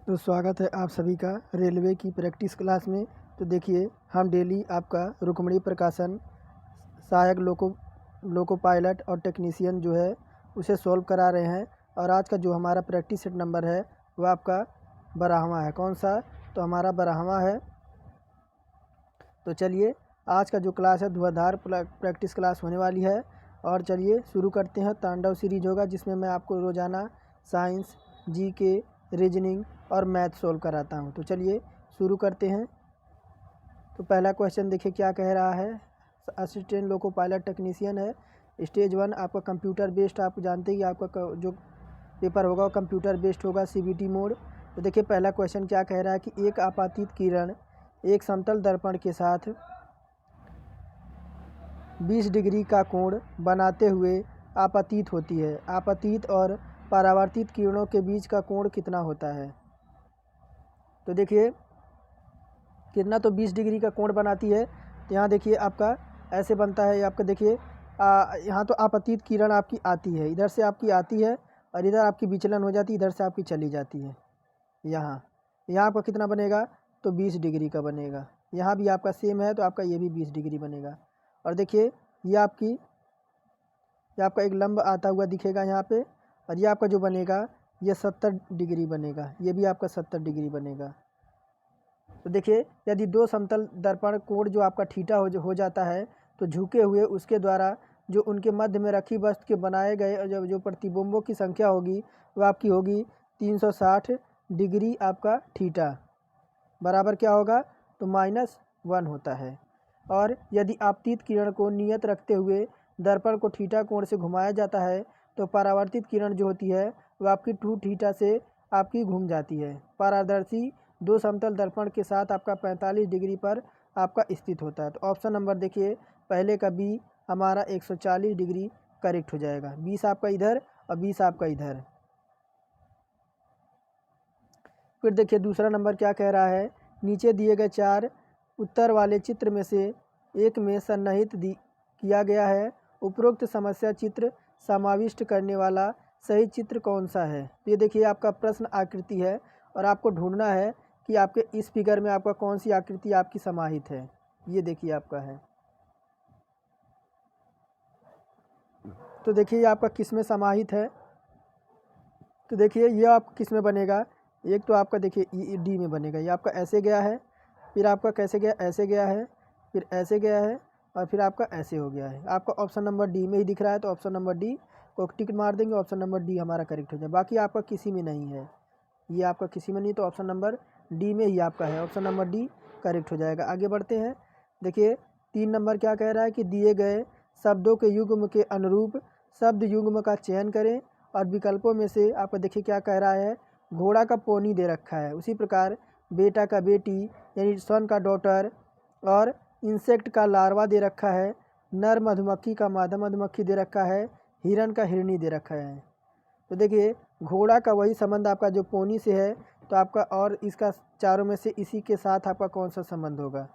तो स्वागत है आप सभी का रेलवे की प्रैक्टिस क्लास में। तो देखिए, हम डेली आपका रुक्मणी प्रकाशन, सहायक लोको पायलट और टेक्नीशियन जो है उसे सॉल्व करा रहे हैं। और आज का जो हमारा प्रैक्टिस सेट नंबर है वह आपका 12वां है। कौन सा? तो हमारा 12वां है। तो चलिए, आज का जो क्लास है धुआंधार प्रैक्टिस क्लास होने वाली है। और चलिए शुरू करते हैं। तांडव सीरीज होगा जिसमें मैं आपको रोज़ाना साइंस, जीके, रीजनिंग और मैथ सोल्व कराता हूं। तो चलिए शुरू करते हैं। तो पहला क्वेश्चन देखिए क्या कह रहा है। असिस्टेंट लोको पायलट टेक्नीशियन है। स्टेज 1 आपका कंप्यूटर बेस्ड, आप जानते ही आपका जो पेपर होगा वो कंप्यूटर बेस्ड होगा, सीबीटी मोड। तो देखिए पहला क्वेश्चन क्या कह रहा है कि एक आपातित किरण एक समतल दर्पण के साथ 20 डिग्री का कोण बनाते हुए आपतित होती है। आपतित और परावर्तित किरणों के बीच का कोण कितना होता है? तो देखिए कितना, तो 20 डिग्री का कोण बनाती है। तो यहाँ देखिए आपका ऐसे बनता है। आपका देखिए यहाँ तो आपतित किरण आपकी आती है, इधर से आपकी आती है और इधर आपकी विचलन हो जाती है, इधर से आपकी चली जाती है। यहाँ आपका कितना बनेगा? तो 20 डिग्री का बनेगा। यहाँ भी आपका सेम है तो आपका ये भी 20 डिग्री बनेगा। और देखिए ये आपका एक लंब आता हुआ दिखेगा यहाँ पे। और ये आपका जो बनेगा ये 70 डिग्री बनेगा। ये भी आपका 70 डिग्री बनेगा। तो देखिए यदि दो समतल दर्पण कोण जो आपका थीटा हो जाता है तो झुके हुए उसके द्वारा जो उनके मध्य में रखी वस्तु के बनाए गए जो प्रतिबिंबों की संख्या होगी वह आपकी होगी 360 डिग्री आपका थीटा, बराबर क्या होगा? तो -1 होता है। और यदि आपतित किरण को नियत रखते हुए दर्पण को थीटा कोण से घुमाया जाता है तो परावर्तित किरण जो होती है वह आपकी 2 थीटा से आपकी घूम जाती है। पारदर्शी दो समतल दर्पण के साथ आपका 45 डिग्री पर आपका स्थित होता है। तो ऑप्शन नंबर देखिए पहले का बी हमारा 140 डिग्री करेक्ट हो जाएगा। 20 आपका इधर और 20 आपका इधर। फिर देखिए दूसरा नंबर क्या कह रहा है। नीचे दिए गए 4 उत्तर वाले चित्र में से एक में सन्निहित किया गया है। उपरोक्त समस्या चित्र समाविष्ट करने वाला सही चित्र कौन सा है? तो ये देखिए आपका प्रश्न आकृति है और आपको ढूंढना है कि आपके इस फिगर में आपका कौन सी आकृति आपकी समाहित है। ये देखिए आपका है। तो देखिए ये आपका किस में समाहित है। तो देखिए ये आप किस में बनेगा। एक तो आपका देखिए डी में बनेगा। ये आपका ऐसे गया है, फिर आपका कैसे गया, ऐसे गया है, फिर ऐसे गया है और फिर आपका ऐसे हो गया है। आपका ऑप्शन नंबर डी में ही दिख रहा है तो ऑप्शन नंबर डी को टिक मार देंगे। ऑप्शन नंबर डी हमारा करेक्ट हो जाए। बाकी आपका किसी में नहीं है, ये आपका किसी में नहीं, तो ऑप्शन नंबर डी में ही आपका है। ऑप्शन नंबर डी करेक्ट हो जाएगा। आगे बढ़ते हैं। देखिए 3 नंबर क्या कह रहा है कि दिए गए शब्दों के युग्म के अनुरूप शब्द युग्म का चयन करें। और विकल्पों में से आपको देखिए क्या कह रहा है। घोड़ा का पोनी दे रखा है, उसी प्रकार बेटा का बेटी यानी सन का डॉटर, और इंसेक्ट का लार्वा दे रखा है, नर मधुमक्खी का मादा मधुमक्खी दे रखा है, हिरन का हिरनी दे रखा है। तो देखिए घोड़ा का वही संबंध आपका जो पोनी से है, तो आपका और इसका चारों में से इसी के साथ आपका कौन सा संबंध होगा?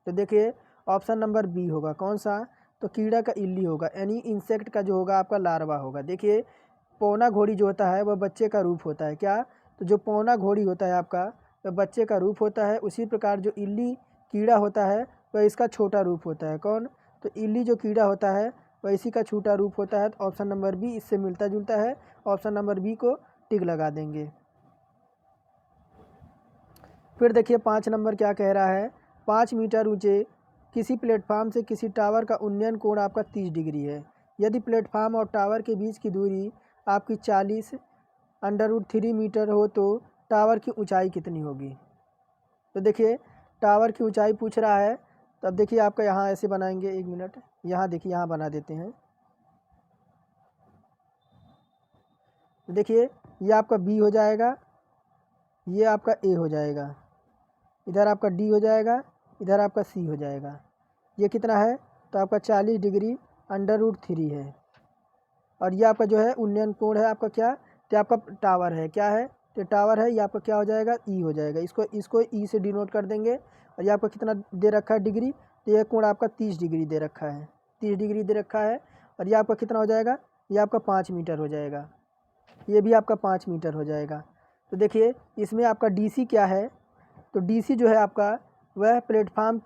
तो देखिए ऑप्शन नंबर बी होगा। कौन सा? तो कीड़ा का इल्ली होगा, यानी इंसेक्ट का जो होगा आपका लार्वा होगा। देखिए पौना घोड़ी जो होता है वह बच्चे का रूप होता है। क्या? तो जो पौना घोड़ी होता है आपका वह बच्चे का रूप होता है। उसी प्रकार जो इल्ली कीड़ा होता है वह इसका छोटा रूप होता है। कौन? तो इल्ली जो कीड़ा होता है वह इसी का छोटा रूप होता है। तो ऑप्शन नंबर बी इससे मिलता जुलता है। ऑप्शन नंबर बी को टिक लगा देंगे। फिर देखिए 5 नंबर क्या कह रहा है। 5 मीटर ऊंचे किसी प्लेटफार्म से किसी टावर का उन्नयन कोण आपका 30 डिग्री है। यदि प्लेटफार्म और टावर के बीच की दूरी आपकी 40√3 मीटर हो तो टावर की ऊंचाई कितनी होगी? तो देखिए टावर की ऊंचाई पूछ रहा है। तो अब देखिए आपका यहाँ ऐसे बनाएंगे, 1 मिनट, यहाँ देखिए यहाँ बना देते हैं। तो देखिए ये आपका बी हो जाएगा, ये आपका ए हो जाएगा, इधर आपका डी हो जाएगा, इधर आपका सी हो जाएगा। ये कितना है? तो आपका 40 डिग्री √3 है। और ये आपका जो है उन्नयन कोण है आपका क्या? तो आपका टावर है। क्या है? तो टावर है। ये आपका क्या हो जाएगा? ई हो जाएगा। इसको ई से डिनोट कर देंगे। और ये आपका कितना दे रखा है डिग्री? तो ये कोण आपका 30 डिग्री दे रखा है, 30 डिग्री दे रखा है। और ये आपका कितना हो जाएगा? ये आपका 5 मीटर हो जाएगा। ये भी आपका 5 मीटर हो जाएगा। तो देखिए इसमें आपका डीसी क्या है, तो डीसी जो है आपका वह प्लेटफार्म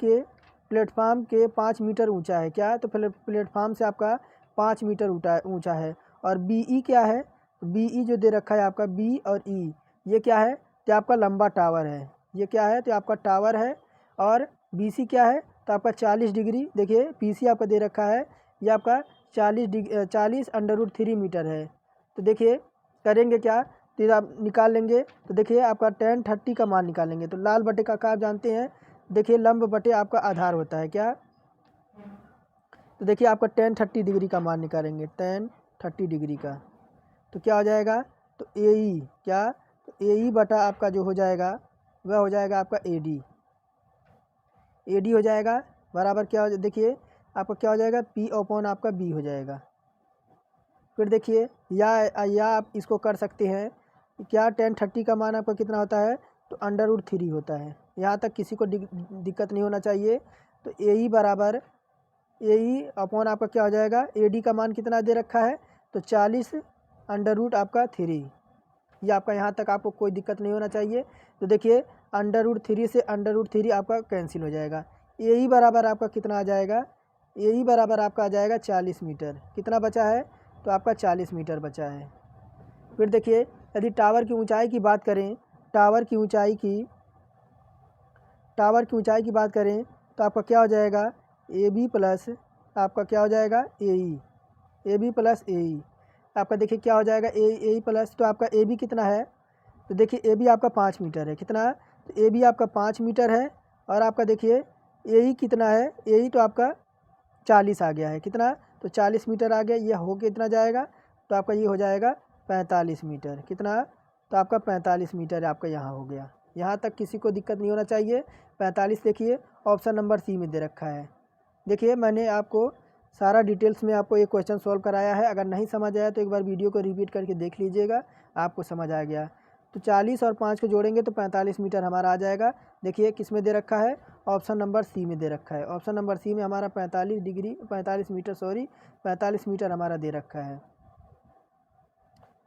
के 5 मीटर ऊंचा है। क्या है, तो प्लेटफार्म से आपका 5 मीटर ऊंचा है। और बीई क्या है, बीई जो दे रखा है आपका बी और ई, ये क्या है, तो आपका लंबा टावर है। ये क्या है, तो आपका टावर है। और बीसी क्या है, तो आपका 40 डिग्री, देखिए पीसी आपका दे रखा है, ये आपका 40 √3 मीटर है। तो देखिए करेंगे क्या, तो आप निकाल लेंगे। तो देखिए आपका tan 30 का मान निकालेंगे। तो लाल बटे का आप जानते हैं, देखिए लंब बटे आपका आधार होता है क्या। तो देखिए आपका tan 30 डिग्री का मान निकालेंगे, tan 30 डिग्री का, तो क्या हो जाएगा, तो AE क्या, तो AE बटा आपका जो हो जाएगा वह हो जाएगा आपका AD हो जाएगा, बराबर क्या हो, देखिए आपका क्या हो जाएगा, P/, आपका B हो जाएगा। फिर देखिए या आप इसको कर सकते हैं, क्या tan 30 का मान आपका कितना होता है, तो √3 होता है। यहाँ तक किसी को दिक्कत नहीं होना चाहिए। तो AE बराबर AE/ आपका क्या हो जाएगा, AD का मान कितना दे रखा है, तो 40 √ आपका 3। ये आपका यहाँ तक आपको कोई दिक्कत नहीं होना चाहिए। तो देखिए √3 से √3 आपका कैंसिल हो जाएगा। AE बराबर आपका कितना आ जाएगा, AE बराबर आपका आ जाएगा 40 मीटर। कितना बचा है, तो आपका 40 मीटर बचा है। फिर देखिए यदि टावर की ऊंचाई की बात करें, टावर की ऊंचाई की बात करें, तो आपका क्या हो जाएगा, AB प्लस आपका क्या हो जाएगा, AB प्लस AE। आपका देखिए क्या हो जाएगा, AE प्लस, तो आपका AB कितना है, तो देखिए AB आपका 5 मीटर है। कितना, तो AB आपका 5 मीटर है। और आपका देखिए AE कितना है, AE तो आपका 40 आ गया है। कितना, तो 40 मीटर आ गया। ये हो कितना जाएगा, तो आपका ये हो जाएगा 45 मीटर। कितना, तो आपका 45 मीटर आपका यहाँ हो गया। यहाँ तक किसी को दिक्कत नहीं होना चाहिए। 45 देखिए ऑप्शन नंबर C में दे रखा है। देखिए मैंने आपको सारा डिटेल्स में आपको ये क्वेश्चन सॉल्व कराया है। अगर नहीं समझ आया तो एक बार वीडियो को रिपीट करके देख लीजिएगा, आपको समझ आ गया। तो 40 और 5 को जोड़ेंगे तो 45 मीटर हमारा आ जाएगा। देखिए किस में दे रखा है, ऑप्शन नंबर C में दे रखा है। ऑप्शन नंबर C में हमारा 45 मीटर हमारा दे रखा है।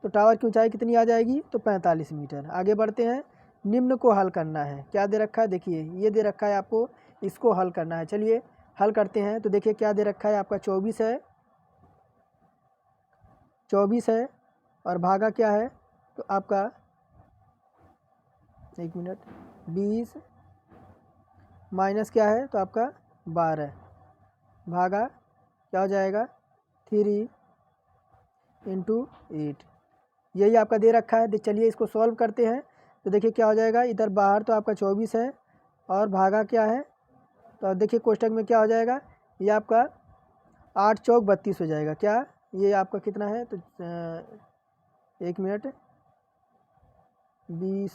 तो टावर की ऊंचाई कितनी आ जाएगी, तो 45 मीटर। आगे बढ़ते हैं, निम्न को हल करना है। क्या दे रखा है, देखिए ये दे रखा है आपको, इसको हल करना है। चलिए हल करते हैं। तो देखिए क्या दे रखा है आपका, 24 है और भागा क्या है, तो आपका 1 मिनट, 20 माइनस क्या है, तो आपका 12 भागा क्या हो जाएगा, 3 × 8। यही आपका दे रखा है। चलिए इसको सॉल्व करते हैं। तो देखिए क्या हो जाएगा, इधर बाहर तो आपका 24 है और भागा क्या है, तो देखिए कोष्टक में क्या हो जाएगा, ये आपका 8 चौक 32 हो जाएगा। क्या, ये आपका कितना है, तो 1 मिनट, 20,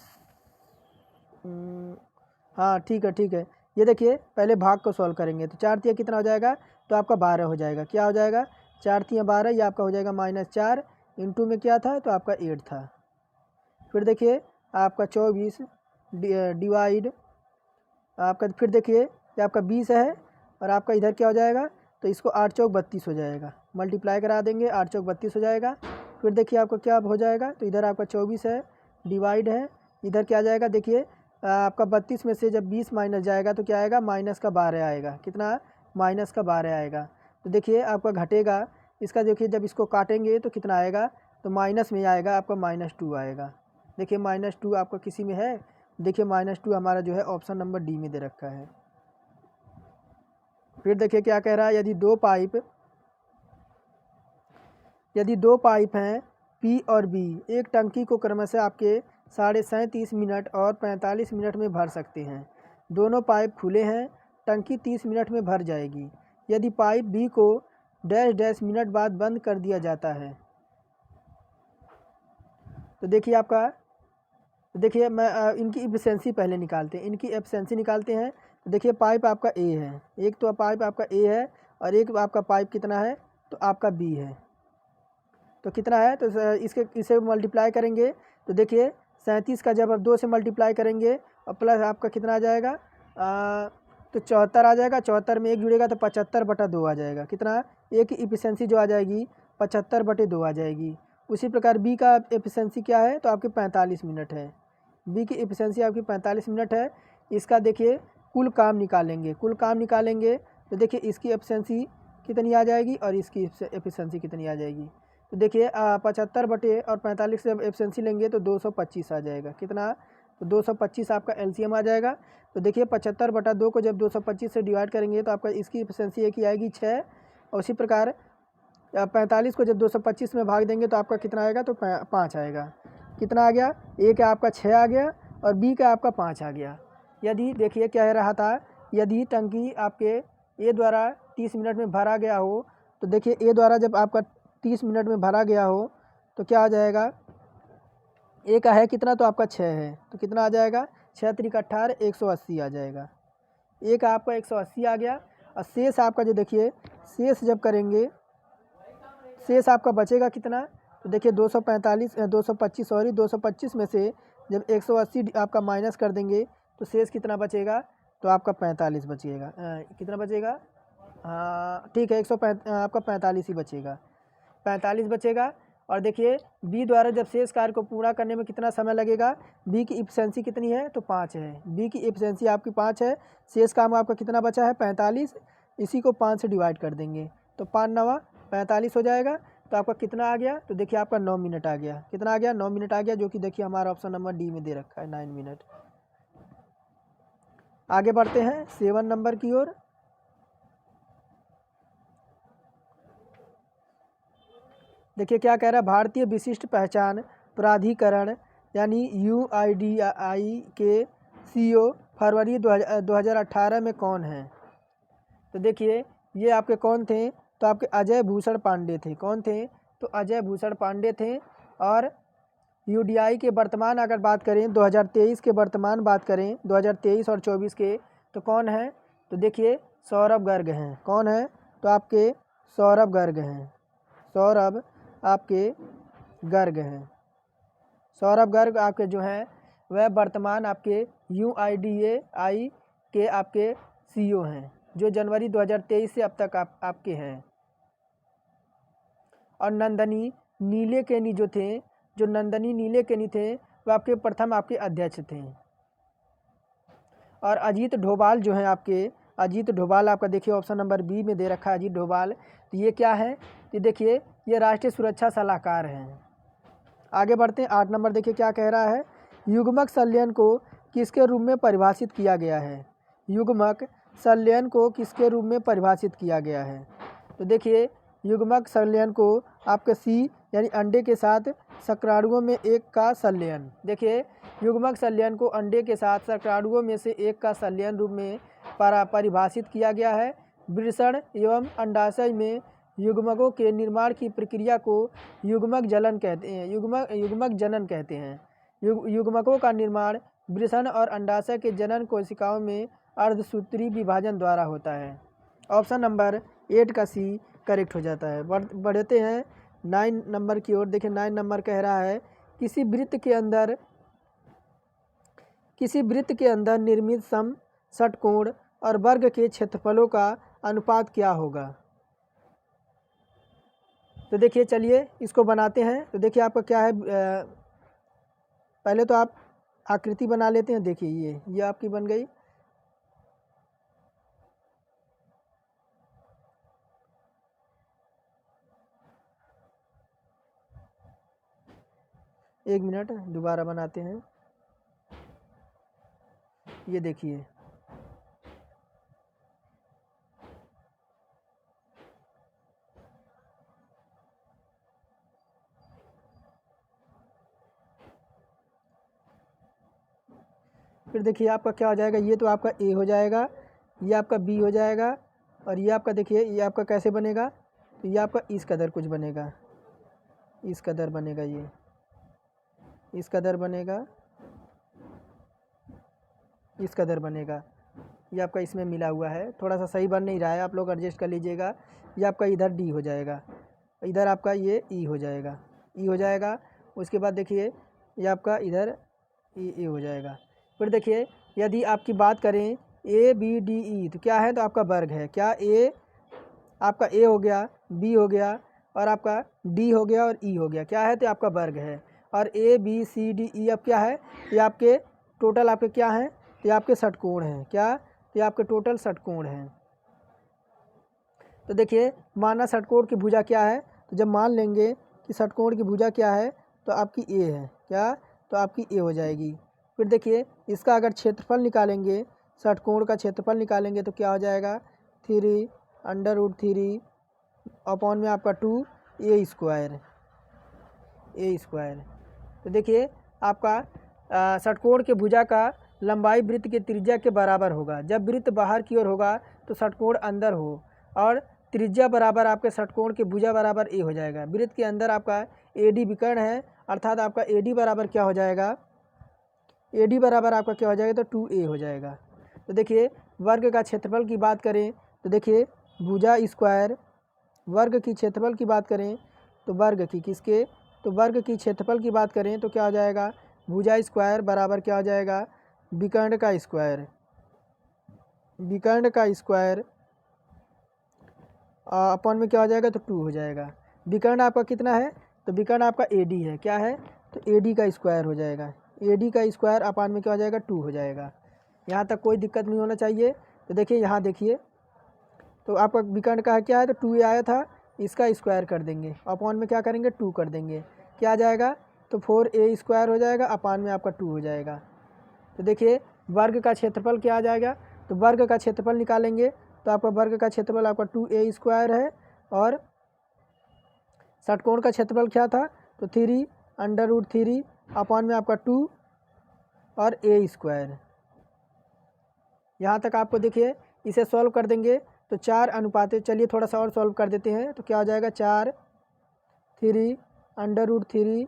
हाँ ठीक है। ये देखिए पहले भाग को सॉल्व करेंगे। तो 4 तिया कितना हो जाएगा, तो आपका 12 हो जाएगा। क्या हो जाएगा, 4 तिया 12, ये आपका हो जाएगा -4 इंटू में क्या था, तो आपका 8 था। फिर देखिए आपका 24 डिवाइड आपका, फिर देखिए ये आपका 20 है और आपका इधर क्या हो जाएगा, तो इसको 8 चौक 32 हो जाएगा। मल्टीप्लाई करा देंगे, 8 चौक 32 हो जाएगा। फिर देखिए आपका क्या हो जाएगा, तो इधर आपका 24 है डिवाइड है, इधर क्या आ जाएगा, देखिए आपका 32 में से जब 20 माइनस जाएगा तो क्या आएगा, -12 आएगा। कितना, -12 आएगा। तो देखिए आपका घटेगा, इसका देखिए जब इसको काटेंगे तो कितना आएगा, तो माइनस में आएगा आपका -2 आएगा। देखिए -2 आपका किसी में है, देखिए -2 हमारा जो है ऑप्शन नंबर D में दे रखा है। फिर देखिए क्या कह रहा है, यदि दो पाइप हैं P और B एक टंकी को क्रमशः आपके 37.5 मिनट और 45 मिनट में भर सकते हैं। दोनों पाइप खुले हैं, टंकी 30 मिनट में भर जाएगी। यदि पाइप B को डैश मिनट बाद बंद कर दिया जाता है, तो देखिए आपका, देखिए मैं इनकी एफिशिएंसी पहले निकालते हैं, इनकी एफिशिएंसी निकालते हैं। तो देखिए पाइप आपका A है, एक तो पाइप आपका A है और एक आपका पाइप कितना है, तो आपका B है। तो कितना है, तो इसे मल्टीप्लाई करेंगे। तो देखिए 37 का जब आप 2 से मल्टीप्लाई करेंगे और प्लस आपका कितना आ जाएगा, तो 74 आ जाएगा। 74 में 1 जुड़ेगा तो 75/2 आ जाएगा। कितना, एक की एफिशिएंसी जो आ जाएगी 75/2 आ जाएगी। उसी प्रकार बी का एफिशिएंसी क्या है, तो आपकी 45 मिनट है। बी की एफिशिएंसी आपकी 45 मिनट है। इसका देखिए कुल काम निकालेंगे, तो देखिए इसकी एफिशिएंसी कितनी आ जाएगी और इसकी एफिशिएंसी कितनी आ जाएगी। तो देखिए 75 बटे और 45 से एफिशिएंसी लेंगे तो 225 आ जाएगा। कितना, तो 225 आपका एलसीएम आ जाएगा। तो देखिए 75 बटा 2 को जब 225 से डिवाइड करेंगे तो आपका इसकी एफिशिएंसी एक ही आएगी 6। और उसी प्रकार 45 को जब 225 में भाग देंगे तो आपका कितना आएगा, तो 5 आएगा। कितना आ गया, ए का आपका 6 आ गया और बी का आपका 5 आ गया। यदि देखिए क्या रहा था, यदि टंकी आपके ए द्वारा 30 मिनट में भरा गया हो, तो देखिए ए द्वारा जब आपका 30 मिनट में भरा गया हो तो क्या आ जाएगा, ए का है कितना, तो आपका 6 है, तो कितना आ जाएगा, 6 त्रिक 18 180 आ जाएगा। ए का आपका 180 आ गया। और शेष आपका जो देखिए शेष जब करेंगे, शेष आपका बचेगा कितना, तो देखिए 225 में से जब 180 आपका माइनस कर देंगे तो शेष कितना बचेगा, तो आपका 45 बचेगा। कितना बचेगा, हाँ ठीक है, आपका 45 ही बचेगा, 45 बचेगा। और देखिए बी द्वारा जब शेष कार्य को पूरा करने में कितना समय लगेगा, बी की एफिशिएंसी कितनी है, तो 5 है। बी की एफिशिएंसी आपकी 5 है, शेष काम आपका कितना बचा है, 45। इसी को 5 से डिवाइड कर देंगे तो 5 9 45 हो जाएगा। तो आपका कितना आ गया, तो देखिए आपका 9 मिनट आ गया। कितना आ गया, 9 मिनट आ गया, जो कि देखिए हमारा ऑप्शन नंबर डी में दे रखा है 9 मिनट। आगे बढ़ते हैं 7 नंबर की ओर। देखिए क्या कह रहा है, भारतीय विशिष्ट पहचान प्राधिकरण यानी UIDAI के CEO फरवरी 2018 में कौन है। तो देखिए ये आपके कौन थे, तो आपके अजय भूषण पांडे थे। कौन थे, तो अजय भूषण पांडे थे। और UDI के वर्तमान अगर बात करें, 2023 के वर्तमान बात करें 2023 और 24 के, तो कौन है, तो देखिए सौरभ गर्ग हैं। कौन है, तो आपके सौरभ गर्ग हैं। सौरभ आपके गर्ग हैं। सौरभ गर्ग आपके जो हैं वह वर्तमान आपके UIDAI के आपके CEO हैं, जो जनवरी 2023 से अब तक आपके हैं। और नंदनी नीलेकनी जो थे, जो नंदनी नीलेकनी थे, वह आपके प्रथम आपके अध्यक्ष थे। और अजीत डोभाल जो हैं आपके, अजीत डोभाल आपका देखिए ऑप्शन नंबर बी में दे रखा है अजीत डोभाल। तो ये क्या है, तो देखिए ये राष्ट्रीय सुरक्षा सलाहकार हैं। आगे बढ़ते हैं 8 नंबर। देखिए क्या कह रहा है, युग्मक संलयन को किसके रूप में परिभाषित किया गया है। युग्मक संलयन को किसके रूप में परिभाषित किया गया है। तो देखिए युग्मक संलयन को आपके सी यानी अंडे के साथ शुक्राणुओं में एक का संलयन। देखिए युग्मक संलयन को अंडे के साथ शुक्राणुओं में से एक का संलयन रूप में परिभाषित किया गया है। वृषण एवं अंडाशय में युग्मकों के निर्माण की प्रक्रिया को युग्मक जनन कहते हैं। युग्मक जनन कहते हैं। युग्मकों का निर्माण वृषण और अंडाशय के जनन कोशिकाओं में अर्धसूत्री विभाजन द्वारा होता है। ऑप्शन नंबर 8 का सी करेक्ट हो जाता है। बढ़ते हैं 9 नंबर की ओर। देखिए 9 नंबर कह रहा है, किसी वृत्त के अंदर निर्मित सम षटकोण और वर्ग के क्षेत्रफलों का अनुपात क्या होगा। तो देखिए चलिए इसको बनाते हैं। तो देखिए आपका क्या है, पहले तो आप आकृति बना लेते हैं। देखिए ये आपकी बन गई। एक मिनट दोबारा बनाते हैं। ये देखिए फिर देखिए आपका क्या हो जाएगा, ये तो आपका ए हो जाएगा, ये आपका बी हो जाएगा, और ये आपका देखिए ये आपका कैसे बनेगा, तो ये आपका इस कदर कुछ बनेगा, इस कदर बनेगा, ये इस कदर बनेगा, इस कदर बनेगा। ये आपका इसमें मिला हुआ है, थोड़ा सा सही बन नहीं रहा है, आप लोग एडजस्ट कर लीजिएगा। ये आपका इधर डी हो जाएगा, इधर आपका ये ई हो जाएगा, ई हो जाएगा। उसके बाद देखिए ये आपका इधर ई हो जाएगा। फिर देखिए यदि आपकी बात करें ABDE, तो क्या है, तो आपका वर्ग है। क्या ए आपका ए हो गया, बी हो गया और आपका डी हो गया और ई हो गया, क्या है तो आपका वर्ग है। और A B C D E अब क्या है, ये आपके टोटल आपके क्या हैं, ये आपके षटकोण हैं, क्या, ये आपके टोटल षटकोण हैं। तो देखिए माना षटकोण की भुजा क्या है, तो जब मान लेंगे कि षटकोण की भुजा क्या है तो आपकी ए है, क्या, तो आपकी ए हो जाएगी। फिर देखिए इसका अगर क्षेत्रफल निकालेंगे, षटकोण का क्षेत्रफल निकालेंगे तो क्या हो जाएगा, 3√3 अपॉन में आपका 2 ए स्क्वायर। तो देखिए आपका षटकोण के भुजा का लंबाई वृत्त के त्रिज्या के बराबर होगा। जब वृत्त बाहर की ओर होगा तो षटकोण अंदर हो, और त्रिज्या बराबर आपके षटकोण के भुजा बराबर ए हो जाएगा। वृत्त के अंदर आपका ए डी विकर्ण है, अर्थात आपका ए डी बराबर क्या हो जाएगा, ए डी बराबर आपका क्या हो जाएगा, तो 2a हो जाएगा। तो देखिए वर्ग का क्षेत्रफल की बात करें तो देखिए भुजा स्क्वायर, वर्ग की क्षेत्रफल की बात करें तो वर्ग की किसके, तो वर्ग की क्षेत्रफल की बात करें तो क्या हो जाएगा, भुजा स्क्वायर बराबर क्या हो जाएगा, विकर्ण का स्क्वायर, विकर्ण का स्क्वायर अपॉन में क्या हो जाएगा, तो 2 हो जाएगा। विकर्ण आपका कितना है, तो विकर्ण आपका ए डी है, क्या है, तो ए डी का स्क्वायर हो जाएगा। ए डी का स्क्वायर अपॉन में क्या हो जाएगा, 2 हो जाएगा। यहाँ तक कोई दिक्कत नहीं होना चाहिए। तो देखिए यहाँ देखिए, तो आपका विकर्ण का क्या है, तो 2a आया था, इसका स्क्वायर कर देंगे, अपॉन में क्या करेंगे, 2 कर देंगे, क्या आ जाएगा, तो 4a स्क्वायर हो जाएगा, अपॉन में आपका 2 हो जाएगा। तो देखिए वर्ग का क्षेत्रफल क्या आ जाएगा, तो वर्ग का क्षेत्रफल निकालेंगे तो आपका वर्ग का क्षेत्रफल आपका 2a स्क्वायर है, और षटकोण का क्षेत्रफल क्या था, तो 3√3 अपॉन में आपका 2 और a स्क्वायर। यहाँ तक आपको देखिए इसे सॉल्व कर देंगे तो 4 चलिए थोड़ा सा और सॉल्व कर देते हैं, तो क्या हो जाएगा, 4√3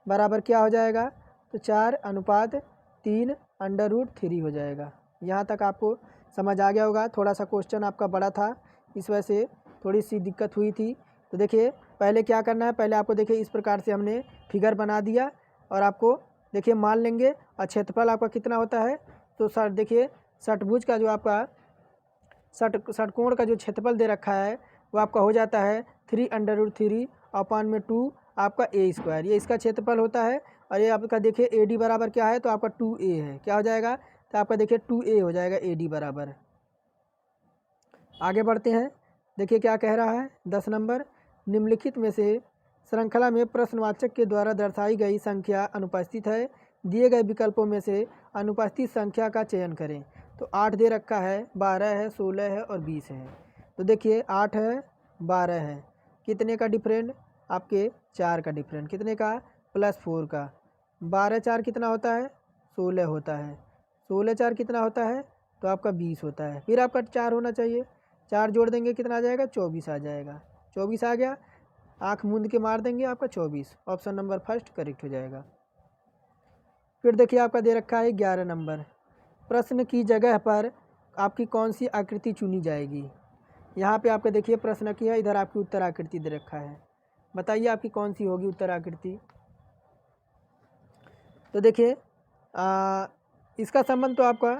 बराबर क्या हो जाएगा, तो 4:3 हो जाएगा। यहाँ तक आपको समझ आ गया होगा। थोड़ा सा क्वेश्चन आपका बड़ा था, इस वजह से थोड़ी सी दिक्कत हुई थी। तो देखिए पहले क्या करना है, पहले आपको देखिए इस प्रकार से हमने फिगर बना दिया, और आपको देखिए मान लेंगे और क्षेत्रफल आपका कितना होता है, तो सर देखिए षटभुज का जो आपका षटकोण का जो क्षेत्रफल दे रखा है वो आपका हो जाता है 3√3 अपॉन में 2 आपका a स्क्वायर, ये इसका क्षेत्रफल होता है। और ये आपका देखिए ए डी बराबर क्या है, तो आपका 2a है, क्या हो जाएगा, तो आपका देखिए 2a हो जाएगा ए डी बराबर। आगे बढ़ते हैं, देखिए क्या कह रहा है 10 नंबर, निम्नलिखित में से श्रृंखला में प्रश्नवाचक के द्वारा दर्शाई गई संख्या अनुपस्थित है, दिए गए विकल्पों में से अनुपस्थित संख्या का चयन करें। तो 8 दे रखा है, 12 है, 16 है और 20 है। तो देखिए 8 है, 12 है, कितने का डिफरेंट, आपके 4 का डिफरेंट, कितने का, +4 का। 12 4 कितना होता है, 16 होता है, 16 4 कितना होता है, तो आपका 20 होता है। फिर आपका 4 होना चाहिए, 4 जोड़ देंगे कितना आ जाएगा, 24 आ जाएगा। 24 आ गया, आँख मूंद के मार देंगे, आपका 24, ऑप्शन नंबर फर्स्ट करेक्ट हो जाएगा। फिर देखिए आपका दे रखा है 11 नंबर, प्रश्न की जगह पर आपकी कौन सी आकृति चुनी जाएगी। यहाँ पे आपका देखिए प्रश्न की है, इधर आपकी उत्तर आकृति दे रखा है, बताइए आपकी कौन सी होगी उत्तर आकृति। तो देखिए इसका संबंध तो आपका,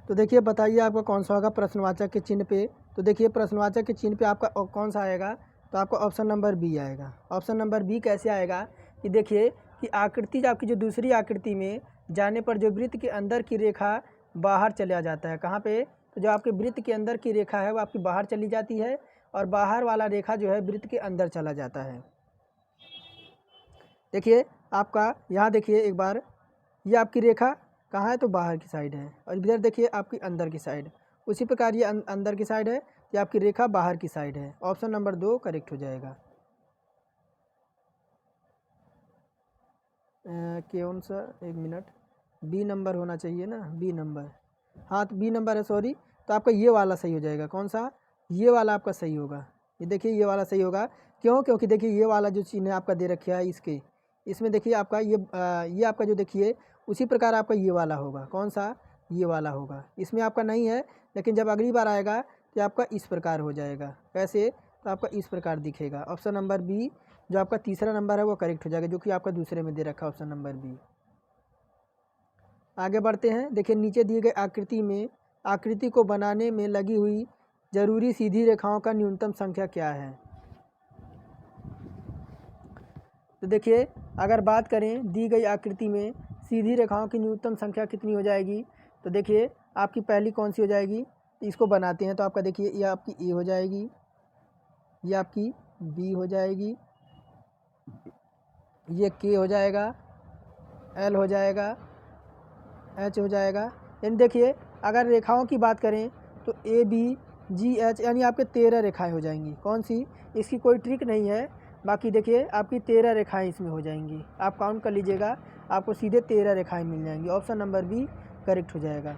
तो देखिए बताइए आपका कौन सा होगा प्रश्नवाचक के चिन्ह पे। तो देखिए प्रश्नवाचक के चिन्ह पे आपका कौन सा आएगा, तो आपका ऑप्शन नंबर बी आएगा। ऑप्शन नंबर बी कैसे आएगा, कि देखिए कि आकृति आपकी जो दूसरी आकृति में जाने पर जो वृत्त के अंदर की रेखा बाहर चला जाता है, कहाँ पे, तो जो आपके वृत्त के अंदर की रेखा है वो आपकी बाहर चली जाती है, और बाहर वाला रेखा जो है वृत्त के अंदर चला जाता है। देखिए आपका यहाँ देखिए एक बार, ये आपकी रेखा कहाँ है, तो बाहर की साइड है, और इधर देखिए आपकी अंदर की साइड। उसी प्रकार ये अंदर की साइड है, ये आपकी रेखा बाहर की साइड है। ऑप्शन नंबर 2 करेक्ट हो जाएगा। कौन सा, एक मिनट, बी नंबर होना चाहिए ना, बी नंबर, हाँ तो बी नंबर है, सॉरी। तो आपका ये वाला सही हो जाएगा, कौन सा, ये वाला आपका सही होगा। ये देखिए ये वाला सही होगा, क्यों, क्योंकि देखिए ये वाला जो चिन्ह आपका दे रखा है इसके, इसमें देखिए आपका ये आपका जो देखिए उसी प्रकार आपका ये वाला होगा, कौन सा, ये वाला होगा। इसमें आपका नहीं है, लेकिन जब अगली बार आएगा तो आपका इस प्रकार हो जाएगा, कैसे, तो आपका इस प्रकार दिखेगा। ऑप्शन नंबर बी जो आपका तीसरा नंबर है वो करेक्ट हो जाएगा, जो कि आपका दूसरे में दे रखा है, ऑप्शन नंबर बी। आगे बढ़ते हैं, देखिए नीचे दिए गए आकृति में, आकृति को बनाने में लगी हुई जरूरी सीधी रेखाओं का न्यूनतम संख्या क्या है। तो देखिए अगर बात करें दी गई आकृति में सीधी रेखाओं की न्यूनतम संख्या कितनी हो जाएगी, तो देखिए आपकी पहली कौन सी हो जाएगी, इसको बनाते हैं तो आपका देखिए ये आपकी ए हो जाएगी, ये आपकी बी हो जाएगी, ये के हो जाएगा, एल हो जाएगा, एच हो जाएगा। यानी देखिए अगर रेखाओं की बात करें तो ए बी जी एच यानी आपके 13 रेखाएं हो जाएंगी। कौन सी, इसकी कोई ट्रिक नहीं है, बाकी देखिए आपकी 13 रेखाएं इसमें हो जाएंगी। आप काउंट कर लीजिएगा, आपको सीधे 13 रेखाएं मिल जाएंगी। ऑप्शन नंबर बी करेक्ट हो जाएगा।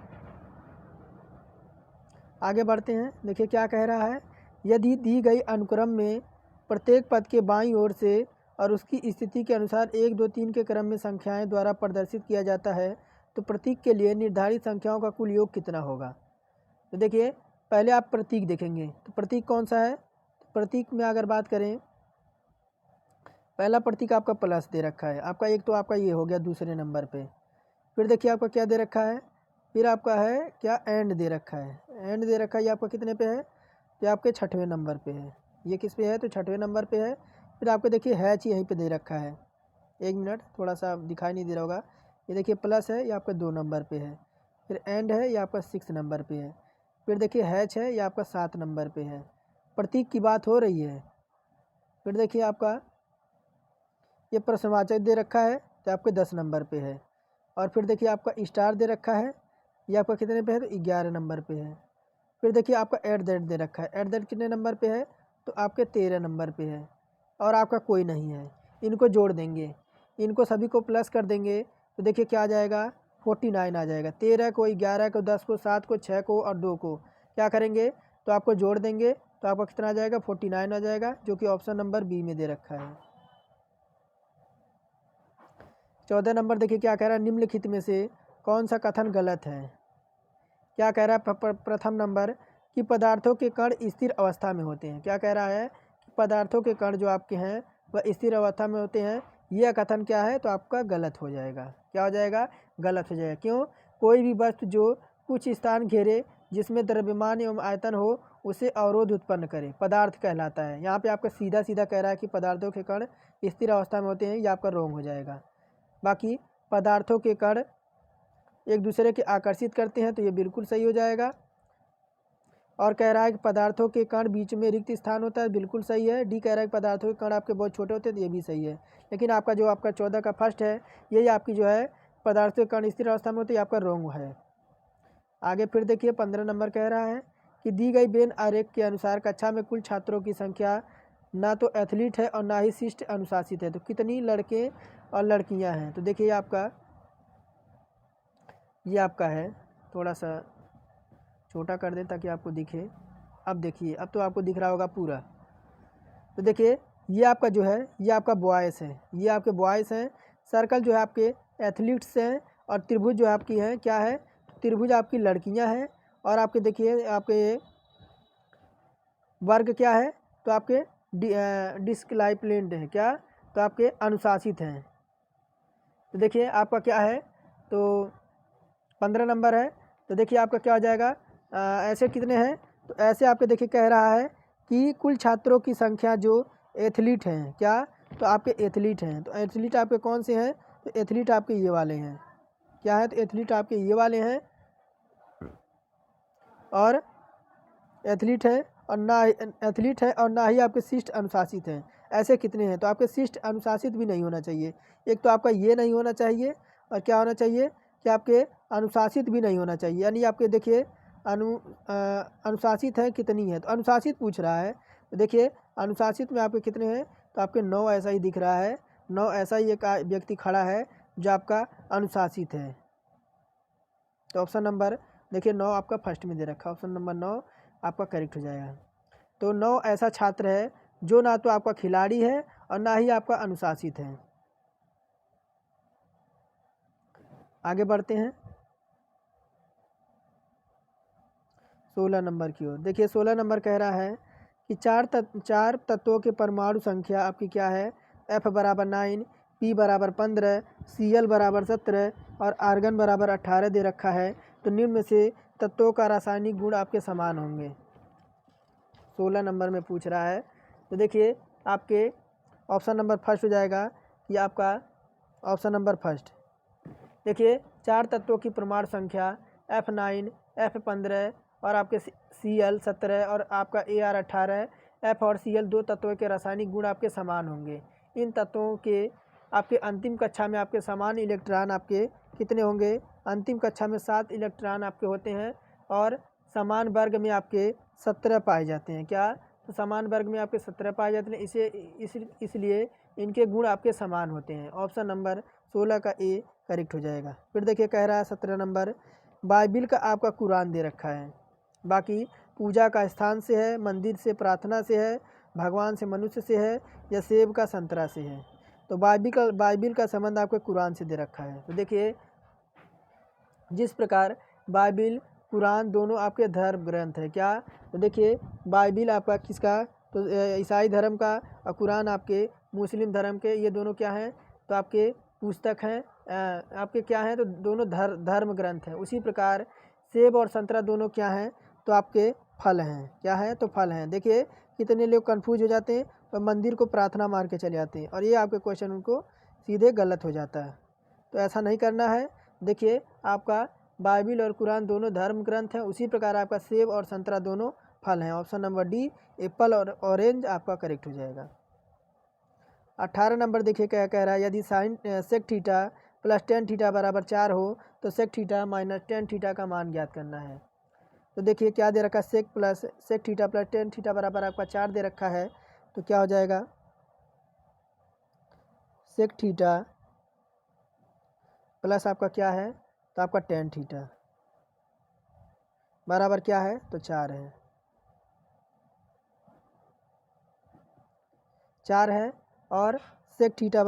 आगे बढ़ते हैं, देखिए क्या कह रहा है। यदि दी गई अनुक्रम में प्रत्येक पद के बाईं ओर से और उसकी स्थिति के अनुसार 1 2 3 के क्रम में संख्याएं द्वारा प्रदर्शित किया जाता है तो प्रतीक के लिए निर्धारित संख्याओं का कुल योग कितना होगा। तो देखिए पहले आप प्रतीक देखेंगे, तो प्रतीक कौन सा है। तो प्रतीक में अगर बात करें, पहला प्रतीक आपका प्लस दे रखा है, आपका एक तो आपका ये हो गया दूसरे नंबर पे। फिर देखिए आपका क्या दे रखा है, फिर आपका है क्या एंड दे रखा है, एंड दे रखा है, ये आपका कितने पे है, ये आपके 6वें नंबर पे है। ये किस पे है, तो 6वें नंबर पे है। फिर आपको देखिए हैच यहीं पे दे रखा है, 1 मिनट थोड़ा सा दिखाई नहीं दे रहा होगा, ये देखिए प्लस है, ये आपका 2 नंबर पे है। फिर एंड है, ये आपका 6 नंबर पे है। फिर देखिए हैच है, ये आपका 7 नंबर पे है। प्रतीक की बात हो रही है। फिर देखिए आपका ये प्रश्नवाचक दे रखा है, तो आपके 10 नंबर पे है। और फिर देखिए आपका स्टार दे रखा है, ये आपका कितने पे है, तो 11 नंबर पे है। फिर देखिए आपका एट दैट दे रखा है, एट दैट कितने नंबर पे है, तो आपके 13 नंबर पे है। और आपका कोई नहीं है, इनको जोड़ देंगे, इनको सभी को प्लस कर देंगे, तो देखिए क्या आ जाएगा, 49 आ जाएगा। 13 को, 11 को, 10 को, 7 को, 6 को और 2 को क्या करेंगे, तो आपको जोड़ देंगे, तो आपका कितना आ जाएगा, 49 आ जाएगा, जो कि ऑप्शन नंबर बी में दे रखा है। 14 नंबर देखिए क्या कह रहा है, निम्नलिखित में से कौन सा कथन गलत है। क्या कह रहा है, प्रथम नंबर कि पदार्थों के कण स्थिर अवस्था में होते हैं। क्या कह रहा है कि पदार्थों के कण जो आपके हैं वह स्थिर अवस्था में होते हैं। यह कथन क्या है, तो आपका गलत हो जाएगा। क्या हो जाएगा, गलत हो जाएगा। क्यों, कोई भी वस्तु जो कुछ स्थान घेरे जिसमें द्रव्यमान एवं आयतन हो उसे अवरोध उत्पन्न करे पदार्थ कहलाता है। यहाँ पे आपका सीधा सीधा कह रहा है कि पदार्थों के कण स्थिर अवस्था में होते हैं, ये आपका रॉन्ग हो जाएगा। बाकी पदार्थों के कण एक दूसरे के आकर्षित करते हैं, तो ये बिल्कुल सही हो जाएगा। और कह रहा है कि पदार्थों के कण बीच में रिक्त स्थान होता है, बिल्कुल सही है। डी कह रहा है कि पदार्थों के कण आपके बहुत छोटे होते हैं, तो ये भी सही है। लेकिन आपका जो आपका 14 का फर्स्ट है, यही आपकी जो है पदार्थों के कण स्थिर अवस्था में होते हैं, आपका रॉन्ग है। आगे फिर देखिए 15 नंबर कह रहा है कि दी गई वेन आरेख के अनुसार कक्षा में कुल छात्रों की संख्या ना तो एथलीट है और ना ही शिष्ट अनुशासित है, तो कितनी लड़के और लड़कियां हैं। तो देखिए ये आपका है, थोड़ा सा छोटा कर दें ताकि आपको दिखे। अब देखिए, अब तो आपको दिख रहा होगा पूरा। तो देखिए ये आपका जो है, ये आपका बॉयज़ है, ये आपके बॉयज़ हैं। सर्कल जो है आपके एथलीट्स हैं, और त्रिभुज जो आपकी है क्या है, त्रिभुज आपकी लड़कियां हैं। और आपके देखिए आपके वर्ग क्या है, तो आपके डिस्क्लाइप्लेंट है क्या, तो आपके अनुशासित हैं। तो देखिए आपका क्या है, तो 15 नंबर है। तो देखिए आपका क्या हो जाएगा, ऐसे कितने हैं, तो ऐसे आपके देखिए कह रहा है कि कुल छात्रों की संख्या जो एथलीट हैं क्या, तो आपके एथलीट हैं। तो एथलीट आपके कौन से हैं, तो एथलीट आपके ये वाले हैं। क्या है, तो एथलीट आपके ये वाले हैं। और एथलीट है और ना एथलीट है और ना ही आपके शिष्ट अनुशासित हैं। ऐसे कितने हैं, तो आपके शिष्ट अनुशासित भी नहीं होना चाहिए। एक तो आपका ये नहीं होना चाहिए, और क्या होना चाहिए कि आपके अनुशासित भी नहीं होना चाहिए। यानी आपके देखिए अनुशासित है कितनी है, तो अनुशासित पूछ रहा है। तो देखिए अनुशासित में आपके कितने हैं, तो आपके 9 ऐसा ही दिख रहा है। 9 ऐसा ही एक व्यक्ति खड़ा है जो आपका अनुशासित है। तो ऑप्शन नंबर देखिए 9 आपका फर्स्ट में दे रखा है, ऑप्शन नंबर 9 आपका करेक्ट हो जाएगा। तो 9 ऐसा छात्र है जो ना तो आपका खिलाड़ी है और ना ही आपका अनुशासित है। आगे बढ़ते हैं 16 नंबर की ओर। देखिए 16 नंबर कह रहा है कि चार तत्वों के परमाणु संख्या आपकी क्या है, F बराबर 9, P बराबर 15, Cl बराबर 17 और आर्गन बराबर 18 दे रखा है। तो निम्न में से तत्वों का रासायनिक गुण आपके समान होंगे। 16 नंबर में पूछ रहा है। तो देखिए आपके ऑप्शन नंबर फर्स्ट हो जाएगा कि आपका ऑप्शन नंबर फर्स्ट। देखिए 4 तत्वों की परमाणु संख्या F9, F15 और आपके Cl17 और आपका Ar18, F और Cl 2 तत्वों के रासायनिक गुण आपके समान होंगे। इन तत्वों के आपके अंतिम कक्षा में आपके समान इलेक्ट्रॉन आपके कितने होंगे? अंतिम कक्षा में 7 इलेक्ट्रॉन आपके होते हैं और समान वर्ग में आपके 17 पाए जाते हैं। क्या? तो समान वर्ग में आपके 17 पाए जाते हैं, इसलिए इनके गुण आपके समान होते हैं। ऑप्शन नंबर 16 का ए करेक्ट हो जाएगा। फिर देखिए कह रहा है 17 नंबर, बाइबिल का आपका कुरान दे रखा है, बाकी पूजा का स्थान से है, मंदिर से, प्रार्थना से है, भगवान से, मनुष्य से है या सेब का संतरा से है। तो बाइबिल का संबंध आपके कुरान से दे रखा है। तो देखिए जिस प्रकार बाइबिल कुरान दोनों आपके धर्म ग्रंथ है। क्या? तो देखिए बाइबिल आपका किसका? तो ईसाई धर्म का और कुरान आपके मुस्लिम धर्म के। ये दोनों क्या हैं? तो आपके पुस्तक हैं, आपके क्या हैं? तो दोनों धर्म ग्रंथ हैं। उसी प्रकार सेब और संतरा दोनों क्या हैं? तो आपके फल हैं। क्या हैं? तो फल हैं। देखिए कितने लोग कंफ्यूज हो जाते हैं और मंदिर को प्रार्थना मार के चले जाते हैं और ये आपके क्वेश्चन उनको सीधे गलत हो जाता है। तो ऐसा नहीं करना है। देखिए आपका बाइबिल और कुरान दोनों धर्म ग्रंथ हैं, उसी प्रकार आपका सेब और संतरा दोनों फल हैं। ऑप्शन नंबर डी एप्पल और ऑरेंज आपका करेक्ट हो जाएगा। 18 नंबर देखिए क्या कह रहा है, यदि sine sec theta plus tan theta बराबर 4 हो तो sec theta minus tan theta का मान ज्ञात करना है। तो देखिए क्या दे रखा है, sec theta plus tan theta बराबर आपका 4 दे रखा है। तो क्या हो जाएगा, सेक थीटा प्लस आपका क्या है? तो आपका टेन थीटा बराबर क्या है? तो 4 है, 4 है। और सेक थीटा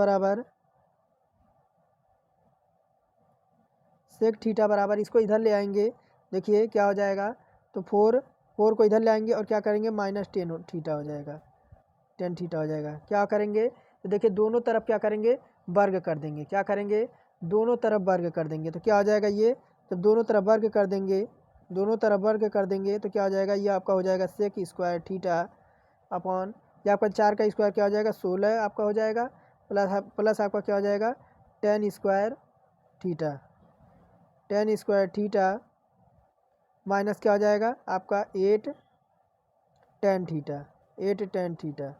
बराबर इसको इधर ले आएंगे। देखिए क्या हो जाएगा, तो 4 को इधर ले आएंगे और क्या करेंगे, माइनस टेन थीटा हो जाएगा, टेन थीटा हो जाएगा। क्या करेंगे, तो देखिए दोनों तरफ क्या करेंगे, वर्ग कर देंगे। क्या करेंगे, दोनों तरफ वर्ग कर देंगे। तो क्या हो जाएगा ये, जब दोनों तरफ वर्ग कर देंगे, दोनों तरफ वर्ग कर देंगे तो क्या हो जाएगा, ये आपका हो जाएगा सेक स्क्वायर थीटा अपॉन, ये आपका 4 का स्क्वायर क्या हो जाएगा, 16 आपका हो जाएगा, प्लस आपका क्या हो जाएगा, टेन स्क्वायर थीटा माइनस क्या हो जाएगा आपका 8 टेन थीटा,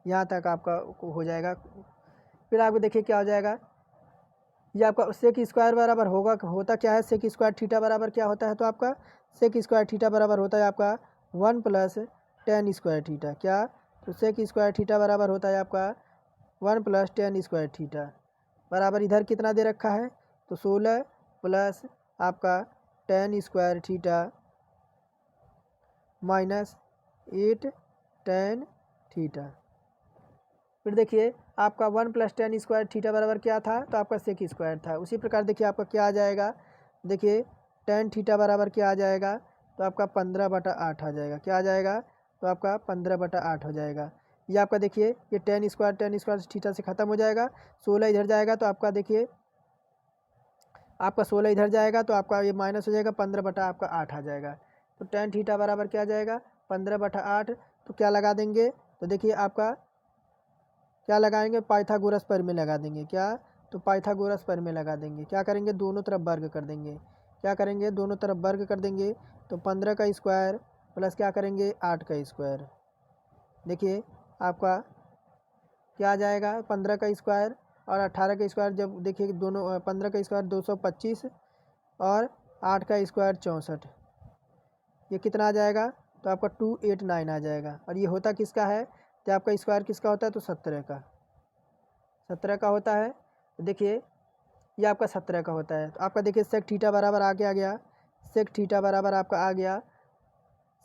यहाँ तक आपका हो जाएगा। फिर आपको देखिए क्या हो जाएगा, ये आपका सेक स्क्वायर बराबर होता क्या है, सेक स्क्वायर थीटा बराबर क्या होता है, तो आपका सेक स्क्वायर थीटा बराबर होता है आपका 1 प्लस टेन स्क्वायर थीटा। क्या? तो सेक स्क्वायर थीटा बराबर होता है आपका 1 प्लस टेन स्क्वायर थीटा बराबर इधर कितना दे रखा है, तो 16 प्लस आपका ten square theta minus 8 tan theta. फिर देखिए आपका 1 प्लस टेन स्क्वायर थीटा बराबर क्या था, तो आपका सेक स्क्वायर था। उसी प्रकार देखिए आपका क्या आ जाएगा, देखिए टेन थीटा बराबर क्या आ जाएगा, तो आपका 15/8 आ जाएगा। क्या आ जाएगा, तो आपका 15/8 हो जाएगा। ये आपका देखिए ये टेन स्क्वायर थीटा से ख़त्म हो जाएगा, 16 इधर जाएगा तो आपका देखिए आपका 16 इधर जाएगा तो आपका ये माइनस हो जाएगा, 15/8 आ जाएगा। तो टेन थीटा बराबर क्या आ जाएगा, 15/8। तो क्या लगा देंगे, तो देखिए आपका क्या लगाएंगे, पाइथागोरस प्रमेय लगा देंगे। क्या? तो पाइथागोरस प्रमेय लगा देंगे। क्या करेंगे, दोनों तरफ वर्ग कर देंगे। क्या करेंगे, दोनों तरफ वर्ग कर देंगे। तो 15 का स्क्वायर प्लस क्या करेंगे, 8 का स्क्वायर। देखिए आपका क्या आ जाएगा, 15 का स्क्वायर और 18 का स्क्वायर, जब देखिए दोनों 15 का स्क्वायर 225 और 8 का स्क्वायर 64, ये कितना आ जाएगा, तो आपका 289 आ जाएगा। और ये होता किसका है, तो आपका स्क्वायर किसका होता है, तो 17 का होता है। तो देखिए ये आपका 17 का होता है। तो आपका देखिए सेक थीटा बराबर आगे आ गया, सेक थीटा बराबर आपका आ गया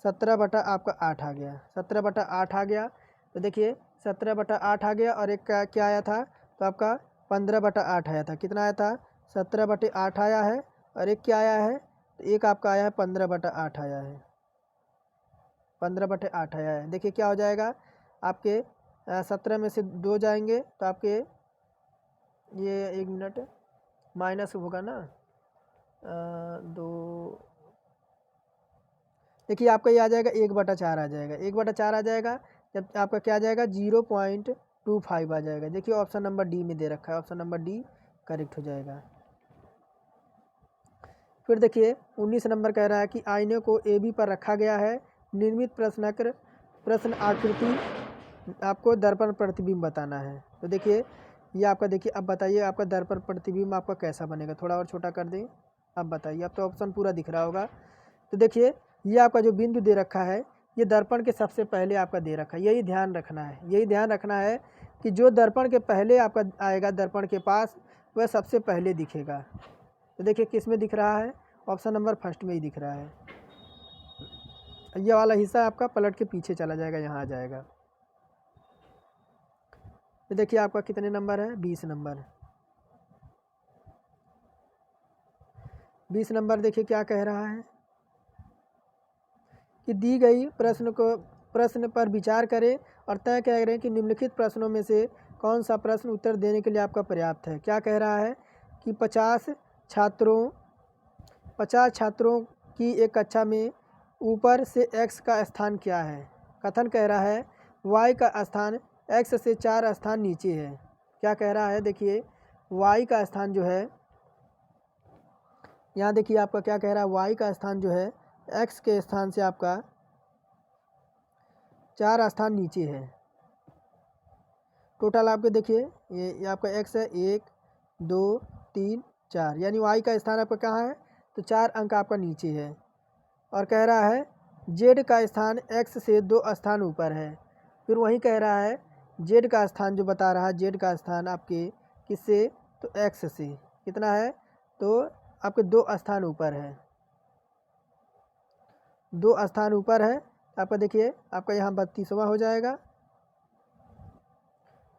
17/8 आ गया, 17/8 आ गया। तो देखिए 17/8 आ गया और एक का क्या आया था, तो आपका 15/8 आया था। कितना आया था, 17/8 आया है और एक क्या आया है, तो एक आपका आया है 15/8 आया है, 15/8 आया है। देखिए क्या हो जाएगा, आपके 17 में से 2 जाएंगे तो आपके ये 1 मिनट माइनस होगा ना, 2 देखिए आपका ये आ जाएगा 1/4 आ जाएगा, 1/4 आ जाएगा जब आपका क्या आ जाएगा 0.25 आ जाएगा। देखिए ऑप्शन नंबर डी में दे रखा है, ऑप्शन नंबर डी करेक्ट हो जाएगा। फिर देखिए 19 नंबर कह रहा है कि आईने को ए बी पर रखा गया है, निर्मित प्रश्न आकृति आपको दर्पण प्रतिबिंब बताना है। तो देखिए ये आपका, देखिए अब बताइए आपका दर्पण प्रतिबिंब आपका कैसा बनेगा, थोड़ा और छोटा कर दें। अब बताइए, अब तो ऑप्शन पूरा दिख रहा होगा। तो देखिए ये आपका जो बिंदु दे रखा है ये दर्पण के सबसे पहले आपका दे रखा है, यही ध्यान रखना है, यही ध्यान रखना है कि जो दर्पण के पहले आपका आएगा दर्पण के पास वह सबसे पहले दिखेगा। तो देखिए किस में दिख रहा है, ऑप्शन नंबर फर्स्ट में ही दिख रहा है। ये वाला हिस्सा आपका पलट के पीछे चला जाएगा, यहाँ आ जाएगा। तो देखिए आपका कितने नंबर है, 20 नंबर। 20 नंबर देखिए क्या कह रहा है कि दी गई प्रश्न पर विचार करें और तय करें कि निम्नलिखित प्रश्नों में से कौन सा प्रश्न उत्तर देने के लिए आपका पर्याप्त है। क्या कह रहा है कि 50 छात्रों की एक कक्षा में ऊपर से x का स्थान क्या है। कथन कह रहा है y का स्थान x से 4 स्थान नीचे है। क्या कह रहा है, देखिए y का स्थान जो है, यहाँ देखिए आपका क्या कह रहा है, y का स्थान जो है x के स्थान से आपका 4 स्थान नीचे है। टोटल आपके देखिए ये आपका x है 1 2 3 4, यानी y का स्थान आपका कहाँ है, तो 4 अंक आपका नीचे है। और कह रहा है z का स्थान x से 2 स्थान ऊपर है। फिर वही कह रहा है z का स्थान जो बता रहा है, z का स्थान आपके किससे, तो x से कितना है, तो आपके 2 स्थान ऊपर है, 2 स्थान ऊपर है। आपका देखिए आपका यहाँ 32वां हो जाएगा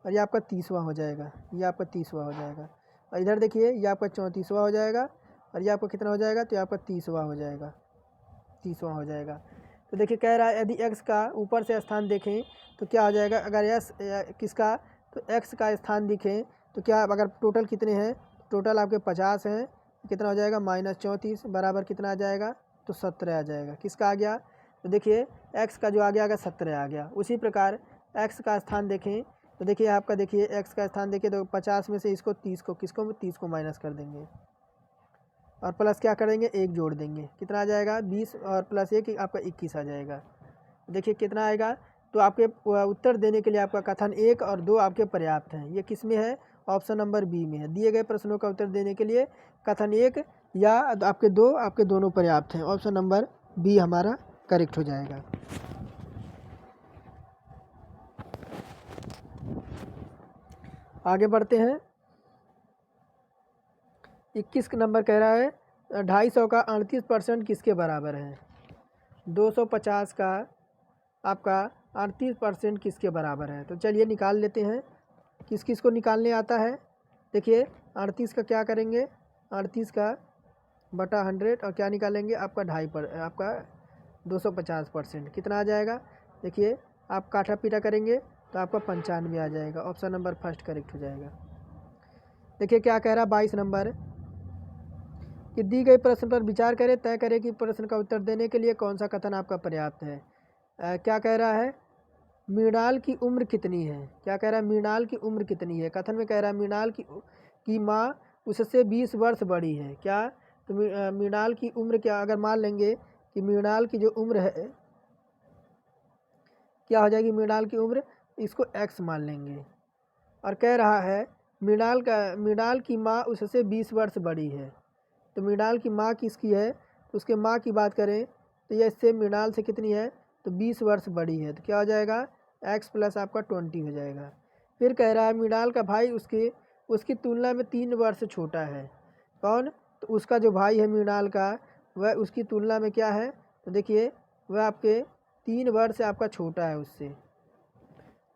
और ये आपका 30वां हो जाएगा, ये आपका 30वां हो जाएगा। और इधर देखिए ये आपका 34वां हो जाएगा और ये आपका कितना हो जाएगा, तो ये आपका 30वां हो जाएगा, 30वां हो जाएगा। तो देखिए कह रहा है यदि x का ऊपर से स्थान देखें तो क्या हो जाएगा, अगर s किसका, तो x का स्थान दिखें तो क्या, अगर टोटल कितने हैं, टोटल आपके 50 हैं, कितना हो जाएगा -34 बराबर कितना आ जाएगा, तो 17 आ जाएगा। किसका आ गया, तो देखिए x का जो आ गया 17 आ गया। उसी प्रकार x का स्थान देखें तो देखिए आपका, देखिए x का स्थान देखिए तो 50 में से इसको 30 को माइनस कर देंगे और प्लस क्या करेंगे, 1 जोड़ देंगे, कितना आ जाएगा 20 और प्लस 1 आपका 21 आ जाएगा। देखिए कितना आएगा, तो आपके उत्तर देने के लिए आपका कथन 1 और 2 आपके पर्याप्त हैं। ये किस में है, ऑप्शन नंबर बी में है। दिए गए प्रश्नों का उत्तर देने के लिए कथन 1 या आपके 2 आपके दोनों पर्याप्त हैं। ऑप्शन नंबर बी हमारा करेक्ट हो जाएगा। आगे बढ़ते हैं। 21 नंबर कह रहा है 250 का 38% किसके बराबर है। 250 का आपका 38% किसके बराबर है। तो चलिए निकाल लेते हैं, किस किस को निकालने आता है। देखिए 38 का क्या करेंगे, 38 का बटा 100 और क्या निकालेंगे, आपका 2.5 पर आपका 250% कितना आ जाएगा। देखिए आप काटा पीटा करेंगे तो आपका 95 आ जाएगा। ऑप्शन नंबर फर्स्ट करेक्ट हो जाएगा। देखिए क्या कह रहा 22 नंबर कि दी गई प्रश्न पर विचार करें, तय करें कि प्रश्न का उत्तर देने के लिए कौन सा कथन आपका पर्याप्त है। क्या कह रहा है, मृणाल की उम्र कितनी है। क्या कह रहा है, मृणाल की उम्र कितनी है। कथन में कह रहा है मृणाल की माँ उससे 20 वर्ष बड़ी है। क्या, तो मृणाल की उम्र क्या, अगर मान लेंगे कि मृणाल की जो उम्र है क्या हो जाएगी, मृणाल की उम्र इसको x मान लेंगे और कह रहा है मृणाल की माँ उससे 20 वर्ष बड़ी है। तो मृणाल की माँ किसकी है, तो उसके माँ की बात करें तो यह इससे मृणाल से कितनी है, तो 20 वर्ष बड़ी है। तो क्या हो जाएगा, x प्लस आपका 20 हो जाएगा। फिर कह रहा है मृणाल का भाई उसकी तुलना में 3 वर्ष छोटा है। कौन, तो उसका जो भाई है मृणाल का वह उसकी तुलना में क्या है, तो देखिए वह आपके 3 वर्ष आपका छोटा है उससे।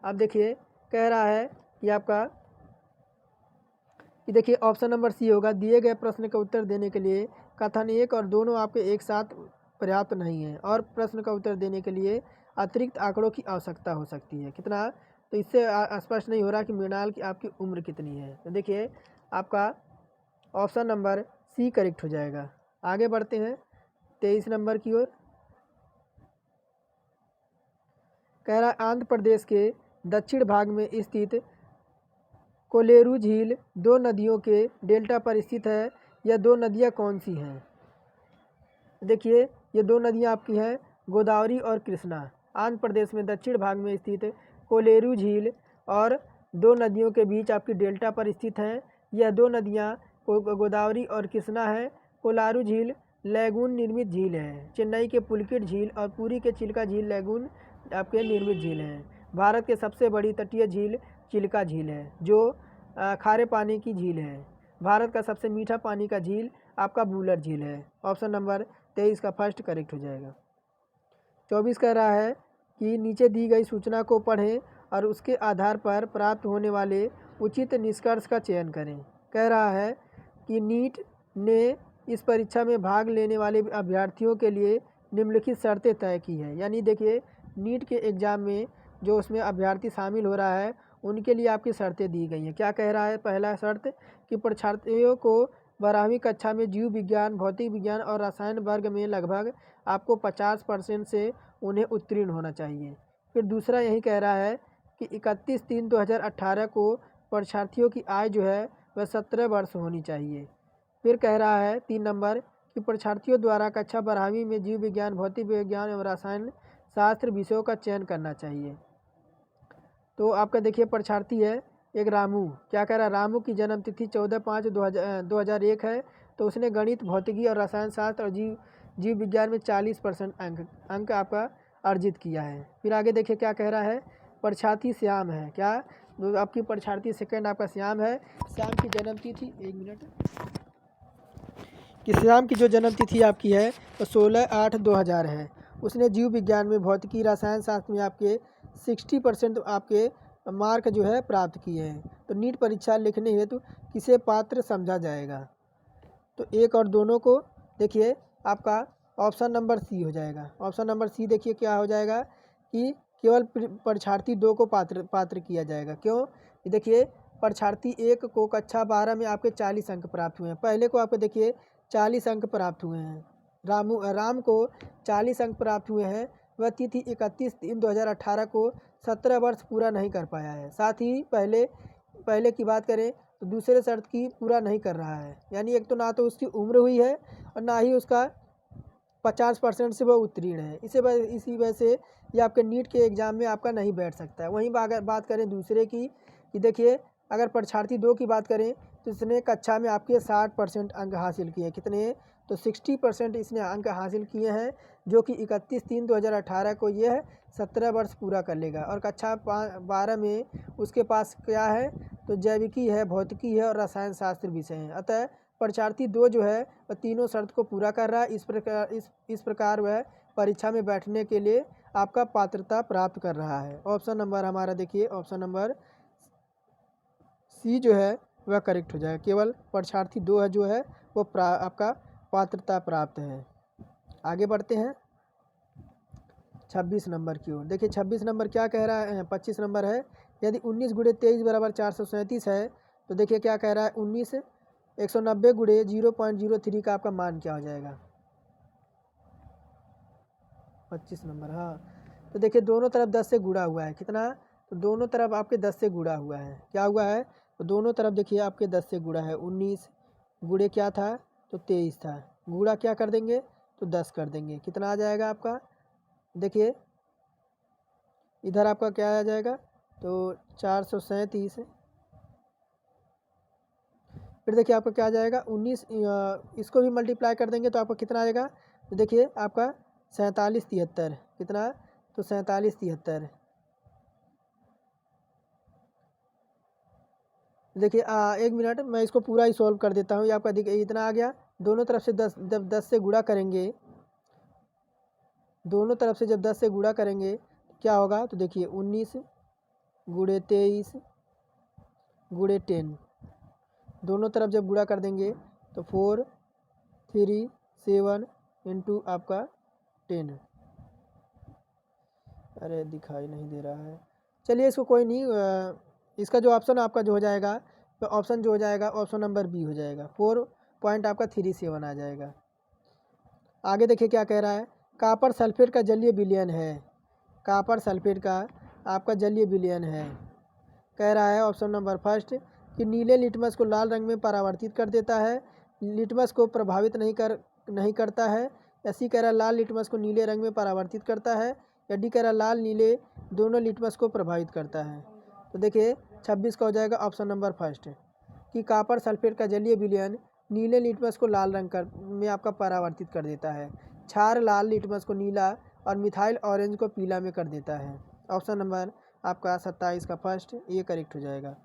अब देखिए कह रहा है कि आपका कि देखिए ऑप्शन नंबर सी होगा, दिए गए प्रश्न का उत्तर देने के लिए कथन 1 और दोनों आपके एक साथ पर्याप्त नहीं है और प्रश्न का उत्तर देने के लिए अतिरिक्त आंकड़ों की आवश्यकता हो सकती है। कितना, तो इससे स्पष्ट नहीं हो रहा कि मृणाल की आपकी उम्र कितनी है। तो देखिए आपका ऑप्शन नंबर सी करेक्ट हो जाएगा। आगे बढ़ते हैं 23 नंबर की ओर। कह रहा है आंध्र प्रदेश के दक्षिण भाग में स्थित कोलेरू झील दो नदियों के डेल्टा पर स्थित है। यह दो नदियाँ कौन सी हैं? देखिए ये दो नदियाँ आपकी हैं गोदावरी और कृष्णा। आंध्र प्रदेश में दक्षिण भाग में स्थित कोलेरू झील और दो नदियों के बीच आपकी डेल्टा पर स्थित हैं। यह दो नदियाँ गोदावरी और कृष्णा है। कोलारू झील लैगून निर्मित झील है। चेन्नई के पुलिकेट झील और पुरी के चिल्का झील लैगून आपके निर्मित झील हैं। भारत के सबसे बड़ी तटीय झील चिल्का झील है जो खारे पानी की झील है। भारत का सबसे मीठा पानी का झील आपका बूलर झील है। ऑप्शन नंबर 23 का फर्स्ट करेक्ट हो जाएगा। 24 कह रहा है कि नीचे दी गई सूचना को पढ़ें और उसके आधार पर प्राप्त होने वाले उचित निष्कर्ष का चयन करें। कह रहा है कि नीट ने इस परीक्षा में भाग लेने वाले अभ्यर्थियों के लिए निम्नलिखित शर्तें तय की है। यानी देखिए नीट के एग्ज़ाम में जो उसमें अभ्यर्थी शामिल हो रहा है उनके लिए आपकी शर्तें दी गई हैं। क्या कह रहा है? पहला शर्त कि परीक्षार्थियों को 12वीं कक्षा में जीव विज्ञान, भौतिक विज्ञान और रसायन वर्ग में लगभग आपको 50% से उन्हें उत्तीर्ण होना चाहिए। फिर दूसरा यही कह रहा है कि 31/3/2018 को परीक्षार्थियों की आयु जो है वह 17 वर्ष होनी चाहिए। फिर कह रहा है 3 नंबर कि परीक्षार्थियों द्वारा कक्षा 12वीं में जीव विज्ञान, भौतिक विज्ञान एवं रसायन शास्त्र विषयों का चयन करना चाहिए। तो आपका देखिए परीक्षार्थी है एक रामू। क्या कह रहा है? रामू की जन्म तिथि 14/5/2001 है। तो उसने गणित, भौतिकी और रसायन शास्त्र और जीव विज्ञान में 40% अंक आपका अर्जित किया है। फिर आगे देखिए क्या कह रहा है? परीक्षार्थी श्याम है। क्या? आपकी परीक्षार्थी सेकंड आपका श्याम है। श्याम की जन्म तिथि 1 मिनट कि श्याम की जो जन्म तिथि आपकी है तो 16/8/2000 है। उसने जीव विज्ञान में, भौतिकी, रसायन शास्त्र में आपके 60% आपके मार्क जो है प्राप्त किए हैं। तो नीट परीक्षा लिखने हेतु किसे पात्र समझा जाएगा? तो एक और दोनों को देखिए आपका ऑप्शन नंबर सी हो जाएगा। ऑप्शन नंबर सी देखिए क्या हो जाएगा कि केवल परीक्षार्थी 2 को पात्र किया जाएगा। क्यों? देखिए परीक्षार्थी 1 को कक्षा 12 में आपके 40 अंक प्राप्त हुए हैं। पहले को आपको देखिए 40 अंक प्राप्त हुए हैं। राम को 40 अंक प्राप्त हुए हैं। वह तिथि 31/3/2018 को 17 वर्ष पूरा नहीं कर पाया है। साथ ही पहले की बात करें तो दूसरे शर्त की पूरा नहीं कर रहा है। यानी एक तो ना तो उसकी उम्र हुई है और ना ही उसका 50% से वह उत्तीर्ण है। इसी वजह से ये आपके नीट के एग्ज़ाम में आपका नहीं बैठ सकता है। वहीं अगर बात करें दूसरे की कि देखिए अगर परीक्षार्थी 2 की बात करें तो इसने कक्षा में आपके 60% अंक हासिल किए। कितने? तो 60% इसने अंक हासिल किए हैं जो कि 31/3/2018 को यह 17 वर्ष पूरा कर लेगा। और कक्षा 12 में उसके पास क्या है? तो जैविकी है, भौतिकी है और रसायन शास्त्र विषय हैं। अतः परीक्षार्थी 2 जो है वह तीनों शर्त को पूरा कर रहा है। इस प्रकार वह परीक्षा में बैठने के लिए आपका पात्रता प्राप्त कर रहा है। ऑप्शन नंबर हमारा देखिए ऑप्शन नंबर सी जो है वह करेक्ट हो जाएगा। केवल परीक्षार्थी 2 है जो है वो आपका पात्रता प्राप्त है। आगे बढ़ते हैं 26 नंबर की ओर। देखिए 26 नंबर क्या कह रहा है? 25 नंबर है यदि 19 × 23 = 437 है तो देखिए क्या कह रहा है? 19 190 × 0.03 का आपका मान क्या हो जाएगा? 25 नंबर। हाँ तो देखिए दोनों तरफ 10 से गुणा हुआ है। कितना? तो दोनों तरफ आपके 10 से गुणा हुआ है। क्या हुआ है? तो दोनों तरफ देखिए आपके 10 से गुणा है। 19 गुणे क्या था? तो 23 था। गुणा क्या कर देंगे? तो 10 कर देंगे। कितना आ जाएगा आपका? देखिए इधर आपका क्या आ जाएगा? तो 437। फिर देखिए आपका क्या आ जाएगा? 19 इसको भी मल्टीप्लाई कर देंगे तो आपका कितना आएगा? तो देखिए आपका 4773। कितना? तो 4773। देखिए 1 मिनट मैं इसको पूरा ही सॉल्व कर देता हूँ। ये आपका देखिए इतना आ गया। दोनों तरफ से 10 जब 10 से गुणा करेंगे, दोनों तरफ से जब 10 से गुणा करेंगे क्या होगा? तो देखिए 19 × 23 × 10 दोनों तरफ जब गुणा कर देंगे तो 4 3 7 इंटू आपका 10। अरे दिखाई नहीं दे रहा है। चलिए इसको कोई नहीं, इसका जो ऑप्शन आपका जो हो जाएगा तो ऑप्शन जो हो जाएगा ऑप्शन नंबर बी हो जाएगा। 4.37 आ जाएगा। आगे देखिए क्या कह रहा है? कॉपर सल्फेट का जलीय विलयन है कॉपर सल्फेट का आपका जलीय विलयन है। कह रहा है ऑप्शन नंबर फर्स्ट कि नीले लिटमस को लाल रंग में परावर्तित कर देता है, लिटमस को प्रभावित नहीं करता है। या सी कह रहा लाल लिटमस को नीले रंग में परावर्तित करता है। या डी कह रहा लाल नीले दोनों लिटमस को प्रभावित करता है। तो देखिए 26 का हो जाएगा ऑप्शन नंबर फर्स्ट कि कॉपर सल्फेट का जलीय विलयन नीले लिटमस को लाल रंग में आपका परावर्तित कर देता है। क्षार लाल लिटमस को नीला और मिथाइल ऑरेंज को पीला में कर देता है। ऑप्शन नंबर आपका 27 का फर्स्ट ये करेक्ट हो जाएगा।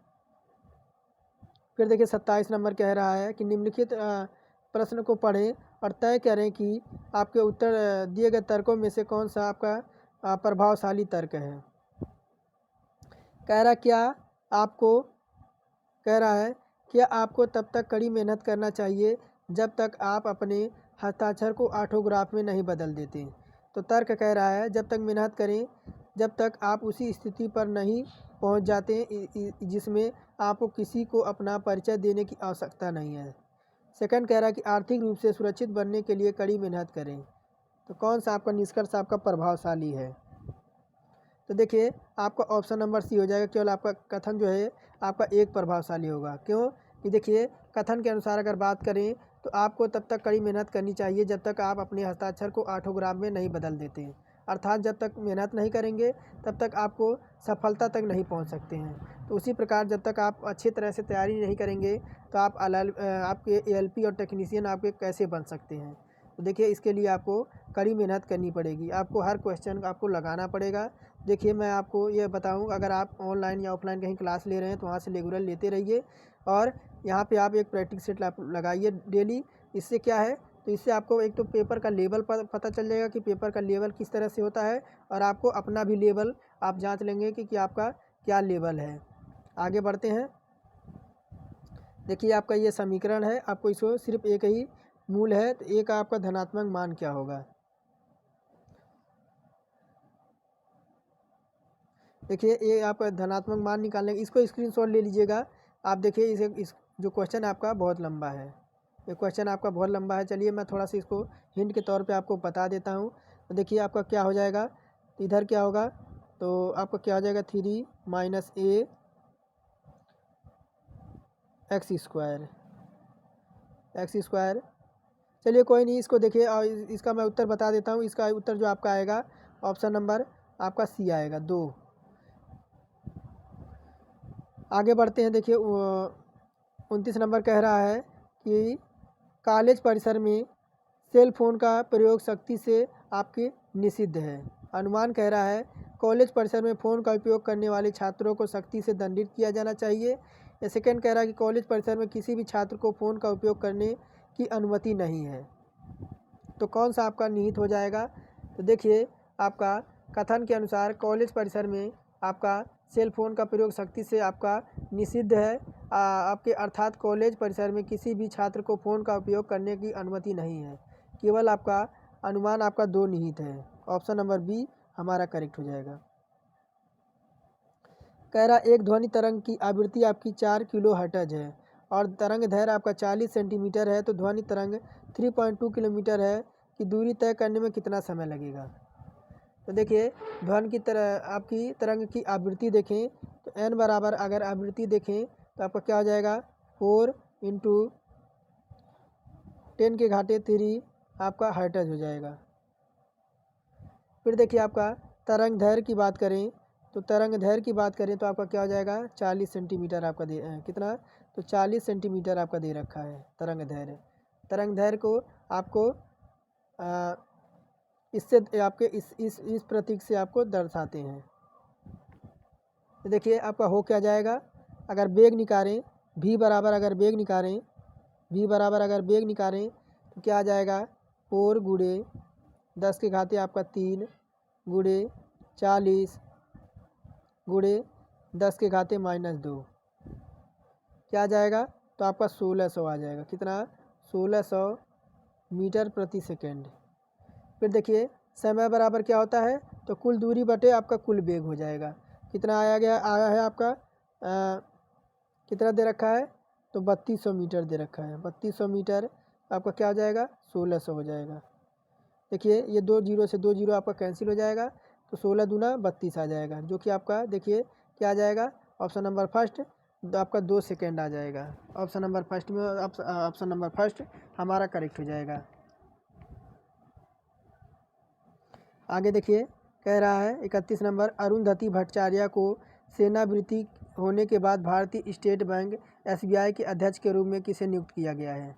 फिर देखिए 27 नंबर कह रहा है कि निम्नलिखित प्रश्न को पढ़ें और तय करें कि आपके उत्तर दिए गए तर्कों में से कौन सा आपका प्रभावशाली तर्क है। कह रहा है क्या आपको तब तक कड़ी मेहनत करना चाहिए जब तक आप अपने हस्ताक्षर को ऑटोग्राफ में नहीं बदल देते। तो तर्क कह रहा है जब तक मेहनत करें जब तक आप उसी स्थिति पर नहीं पहुंच जाते जिसमें आपको किसी को अपना परिचय देने की आवश्यकता नहीं है। सेकंड कह रहा है कि आर्थिक रूप से सुरक्षित बनने के लिए कड़ी मेहनत करें। तो कौन सा आपका निष्कर्ष आपका प्रभावशाली है। तो देखिए आपका ऑप्शन नंबर सी हो जाएगा, केवल आपका कथन जो है आपका एक प्रभावशाली होगा। क्यों कि देखिए कथन के अनुसार अगर बात करें तो आपको तब तक कड़ी मेहनत करनी चाहिए जब तक आप अपने हस्ताक्षर को ऑटोग्राफ में नहीं बदल देते। अर्थात जब तक मेहनत नहीं करेंगे तब तक आपको सफलता तक नहीं पहुंच सकते हैं। तो उसी प्रकार जब तक आप अच्छी तरह से तैयारी नहीं करेंगे तो आप आपके ALP और टेक्नीशियन आपके कैसे बन सकते हैं। तो देखिए इसके लिए आपको कड़ी मेहनत करनी पड़ेगी, आपको हर क्वेश्चन आपको लगाना पड़ेगा। देखिए मैं आपको ये बताऊं, अगर आप ऑनलाइन या ऑफलाइन कहीं क्लास ले रहे हैं तो वहाँ से रेगुलर लेते रहिए और यहाँ पे आप एक प्रैक्टिस सेट लगाइए डेली। इससे क्या है, तो इससे आपको एक तो पेपर का लेवल पता चल जाएगा कि पेपर का लेवल किस तरह से होता है और आपको अपना भी लेवल आप जांच लेंगे कि आपका क्या लेवल है। आगे बढ़ते हैं। देखिए आपका ये समीकरण है, आपको इसको सिर्फ एक ही मूल है, तो एक आपका धनात्मक मान क्या होगा। देखिए ये आप धनात्मक मान निकालने इसको स्क्रीनशॉट ले लीजिएगा। आप देखिए इस जो क्वेश्चन आपका बहुत लंबा है, ये क्वेश्चन आपका बहुत लंबा है। चलिए मैं थोड़ा सा इसको हिंट के तौर पे आपको बता देता हूँ। तो देखिए आपका क्या हो जाएगा, तो इधर क्या होगा, तो आपका क्या हो जाएगा 3 - a x स्क्वायर। चलिए कोई नहीं, इसको देखिए और इसका मैं उत्तर बता देता हूँ। इसका उत्तर जो आपका आएगा ऑप्शन नंबर आपका सी आएगा 2। आगे बढ़ते हैं। देखिए 29 नंबर कह रहा है कि कॉलेज परिसर में सेल फोन का प्रयोग सख्ती से आपके निषिद्ध है। अनुमान कह रहा है कॉलेज परिसर में फ़ोन का उपयोग करने वाले छात्रों को सख्ती से दंडित किया जाना चाहिए। या सेकंड कह रहा है कि कॉलेज परिसर में किसी भी छात्र को फ़ोन का उपयोग करने की अनुमति नहीं है। तो कौन सा आपका निहित हो जाएगा। तो देखिए आपका कथन के अनुसार कॉलेज परिसर में आपका सेल फोन का प्रयोग सख्ती से आपका निषिद्ध है। आपके अर्थात कॉलेज परिसर में किसी भी छात्र को फ़ोन का उपयोग करने की अनुमति नहीं है। केवल आपका अनुमान आपका 2 निहित है। ऑप्शन नंबर बी हमारा करेक्ट हो जाएगा। कह रहा एक ध्वनि तरंग की आवृत्ति आपकी 4 किलोहर्ट्ज़ है और तरंग दैर्घ्य आपका 40 सेंटीमीटर है। तो ध्वनि तरंग 3.2 किलोमीटर है कि दूरी तय करने में कितना समय लगेगा। तो देखिए ध्वनि की आपकी तरंग की आवृत्ति देखें तो n बराबर अगर आवृत्ति देखें तो आपका क्या हो जाएगा 4 × 10⁻³ आपका हर्ट्ज़ हो जाएगा। फिर देखिए आपका तरंग दैर्घ्य की बात करें तो आपका क्या हो जाएगा 40 सेंटीमीटर आपका कितना, तो 40 सेंटीमीटर आपका दे रखा है तरंग दैर्घ्य को आपको इससे आपके इस प्रतीक से आपको दर्शाते हैं। तो देखिए आपका हो क्या जाएगा, अगर वेग निकालें v बराबर अगर वेग निकालें तो क्या आ जाएगा 4 × 10⁻³ आपका 3 × 40 × 10⁻⁻2 क्या आ जाएगा, तो आपका 1600 आ जाएगा। कितना 1600 मीटर प्रति सेकेंड। फिर देखिए समय बराबर क्या होता है, तो कुल दूरी बटे आपका कुल वेग हो जाएगा। कितना आया है आपका कितना दे रखा है, तो 3200 मीटर दे रखा है। 3200 मीटर आपका क्या हो जाएगा 1600 हो जाएगा। देखिए ये 2 0 से 2 0 आपका कैंसिल हो जाएगा। तो 16 दूना 32 आ जाएगा, जो कि आपका देखिए क्या आ जाएगा, ऑप्शन नंबर फर्स्ट आपका 2 सेकेंड आ जाएगा। ऑप्शन नंबर फर्स्ट में ऑप्शन नंबर फर्स्ट हमारा करेक्ट हो जाएगा। आगे देखिए कह रहा है 31 नंबर, अरुंधति भट्टाचार्य को सेवानिवृत्ति होने के बाद भारतीय स्टेट बैंक SBI के अध्यक्ष के रूप में किसे नियुक्त किया गया है।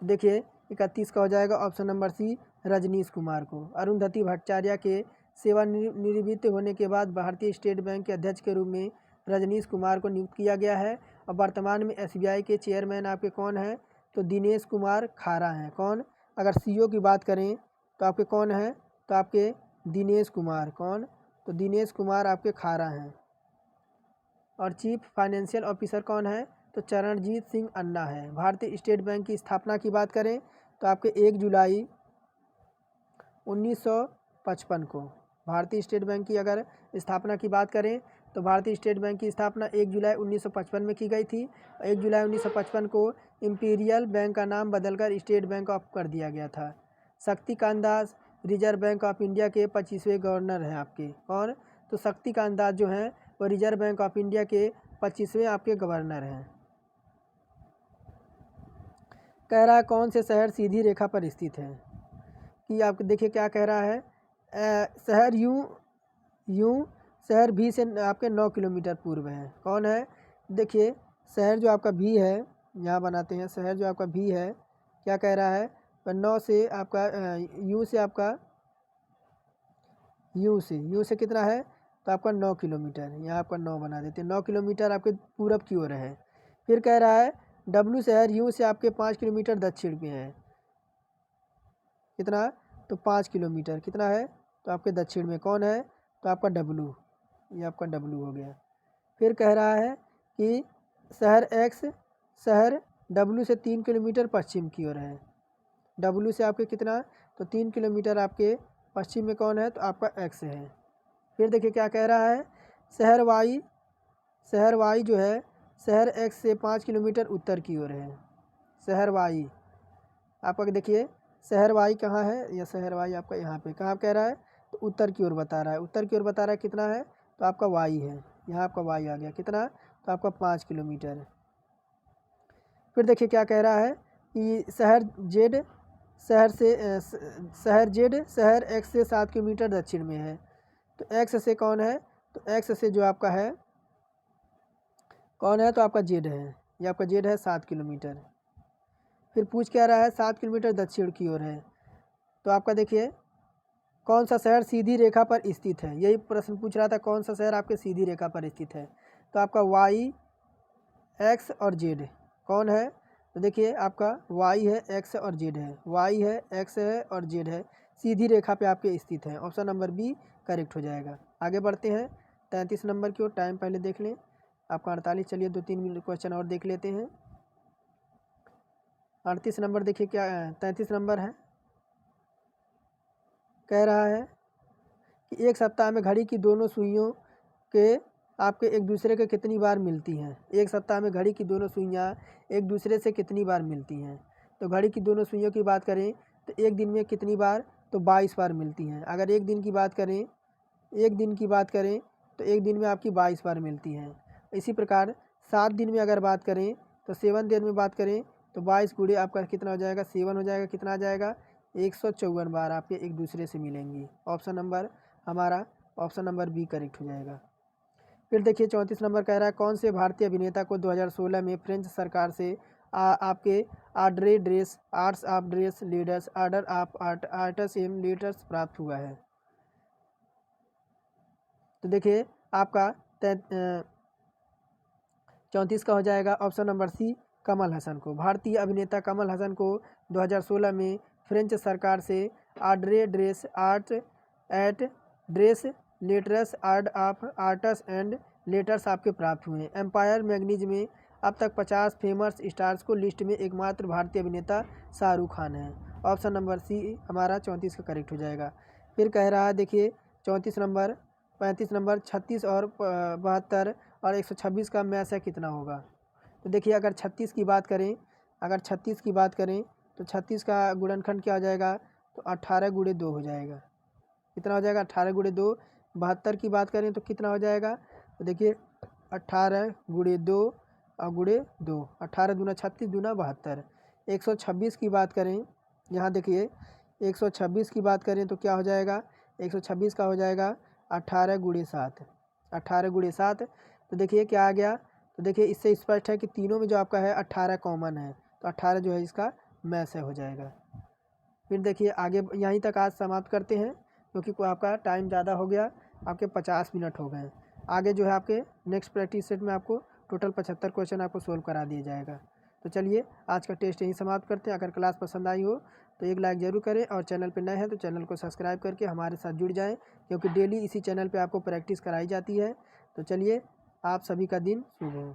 तो देखिए 31 का हो जाएगा option number C, Rajnish Kumar को। अरुंधति भट्टाचार्य के सेवानिवृत्त होने के बाद भारतीय स्टेट बैंक के अध्यक्ष के रूप में रजनीश कुमार को नियुक्त किया गया है। और वर्तमान में SBI के चेयरमैन आपके कौन हैं, तो दिनेश कुमार खारा हैं। कौन, अगर CEO की बात करें तो आपके कौन हैं, तो आपके दिनेश कुमार। कौन, तो दिनेश कुमार आपके खारा हैं। और चीफ फाइनेंशियल ऑफिसर कौन है, तो चरणजीत सिंह अन्ना है। भारतीय स्टेट बैंक की स्थापना की बात करें तो आपके 1 जुलाई 1955 को, भारतीय स्टेट बैंक की अगर स्थापना की बात करें तो भारतीय स्टेट बैंक की स्थापना 1 जुलाई 1955 में की गई थी। 1 जुलाई 1955 को इंपीरियल बैंक का नाम बदलकर स्टेट बैंक ऑफ कर दिया गया था। Shaktikanta Das reserve bank of India के 25वें गवर्नर हैं आपके। कौन, तो शक्तिकांत दास जो हैं वो रिजर्व बैंक ऑफ इंडिया के 25वें आपके गवर्नर हैं। कह रहा है कौन से शहर सीधी रेखा पर स्थित है, कि आप देखिए क्या कह रहा है, शहर यूं शहर भी से आपके 9 किलोमीटर पूर्व है। कौन है, देखिए शहर जो आपका भी है, यहाँ बनाते हैं, शहर जो आपका भी है क्या कह रहा है, 9 से आपका यूं से आपका यूं से कितना है, तो आपका 9 किलोमीटर, यहाँ आपका 9 बना देते हैं, 9 किलोमीटर आपके पूरब की ओर है। फिर कह रहा है डब्लू शहर यूं से आपके 5 किलोमीटर दक्षिण में है। कितना, तो 5 किलोमीटर कितना है, तो आपके दक्षिण में कौन है, तो आपका डब्लू, ये आपका डब्लू हो गया। फिर कह रहा है कि शहर एक्स शहर डब्लू से 3 किलोमीटर पश्चिम की ओर है। डब्लू से आपके कितना, तो 3 किलोमीटर आपके पश्चिम में कौन है, तो आपका एक्स है। फिर देखिए क्या कह रहा है, शहर वाई जो है शहर एक्स से 5 किलोमीटर उत्तर की ओर है। शहर वाई आपका देखिए शहर वाई कहाँ है, या शहर वाई आपका यहाँ पे कहाँ कह रहा है, तो उत्तर की ओर बता रहा है। उत्तर की ओर बता रहा है कितना है, तो आपका वाई है, यहाँ आपका वाई आ गया कितना, तो आपका 5 किलोमीटर। फिर देखिए क्या कह रहा है कि शहर जेड शहर एक्स से 7 किलोमीटर दक्षिण में है। तो एक्स से कौन है, तो एक्स से जो आपका है कौन है, तो आपका जेड है, ये आपका जेड है 7 किलोमीटर। फिर पूछ क्या रहा है, 7 किलोमीटर दक्षिण की ओर है, तो आपका देखिए कौन सा शहर सीधी रेखा पर स्थित है, यही प्रश्न पूछ रहा था, कौन सा शहर आपके सीधी रेखा पर स्थित है। तो आपका वाई एक्स और जेड कौन है, तो देखिए आपका वाई है, एक्स और जेड है, वाई है, एक्स है और जेड है, सीधी रेखा पे आपके स्थित है। ऑप्शन नंबर बी करेक्ट हो जाएगा। आगे बढ़ते हैं 33 नंबर की ओर। टाइम पहले देख लें आपका 48, चलिए 2-3 क्वेश्चन और देख लेते हैं। 38 नंबर देखिए क्या 33 नंबर है, कह रहा है कि एक सप्ताह में घड़ी की दोनों सुइयों के आपके एक दूसरे के कितनी बार मिलती हैं। एक सप्ताह में घड़ी की दोनों सुइयाँ एक दूसरे से कितनी बार मिलती हैं। तो घड़ी की दोनों सुइयों की बात करें तो एक दिन में कितनी बार, तो 22 बार मिलती हैं। अगर एक दिन की बात करें तो एक दिन में आपकी 22 बार मिलती हैं। इसी प्रकार 7 दिन में अगर बात करें तो 7 दिन में बात करें तो 22 गुणे आपका कितना हो जाएगा, 7 हो जाएगा, कितना आ जाएगा 154 बार आपके एक दूसरे से मिलेंगी। ऑप्शन नंबर हमारा ऑप्शन नंबर बी करेक्ट हो जाएगा। फिर देखिए 34 नंबर कह रहा है कौन से भारतीय अभिनेता को 2016 में फ्रेंच सरकार से आपके arts of dress leaders order of arts M leaders प्राप्त हुआ है। तो देखिए आपका 34 का हो जाएगा ऑप्शन नंबर सी, कमल हसन को। भारतीय अभिनेता कमल हसन को 2016 में फ्रेंच सरकार से ऑर्डरे ड्रेस आर्ट एट ड्रेस लेटर्स order of arts and letters आपके प्राप्त हुए। एम्पायर मैगनीज में अब तक 50 फेमस स्टार्स को लिस्ट में एकमात्र भारतीय अभिनेता शाहरुख खान है। ऑप्शन नंबर सी हमारा 34 का करेक्ट हो जाएगा। फिर कह रहा है देखिए 34 नंबर 35 नंबर 36 और 72 और 126 का मैच है कितना होगा। तो देखिए अगर 36 की बात करें तो 36 का गुणनखंड क्या हो जाएगा, तो 18 गुणे 2 हो जाएगा, कितना हो जाएगा 18 गुणे 2। 72 की बात करें तो कितना हो जाएगा, तो देखिए 18 गुणे 2 और गुणे 2, 18 दूना 36 दूना 72। 126 की बात करें, यहाँ देखिए 126 की बात करें तो क्या हो जाएगा, 126 का हो जाएगा 18 गुणे 7, 18 गुणे 7। तो देखिए क्या आ गया, तो देखिए इससे स्पष्ट है कि तीनों में जो आपका है 18 कॉमन है, तो 18 जो है इसका मैच है हो जाएगा। फिर देखिए आगे यहीं तक आज समाप्त करते हैं, क्योंकि आपका टाइम ज़्यादा हो गया, आपके 50 मिनट हो गए। आगे जो है आपके नेक्स्ट प्रैक्टिस सेट में आपको टोटल 75 क्वेश्चन आपको सोल्व करा दिया जाएगा। तो चलिए आज का टेस्ट यहीं समाप्त करते हैं। अगर क्लास पसंद आई हो तो एक लाइक ज़रूर करें, और चैनल पर नए हैं तो चैनल को सब्सक्राइब करके हमारे साथ जुड़ जाएं, क्योंकि डेली इसी चैनल पे आपको प्रैक्टिस कराई जाती है। तो चलिए आप सभी का दिन शुभ हो।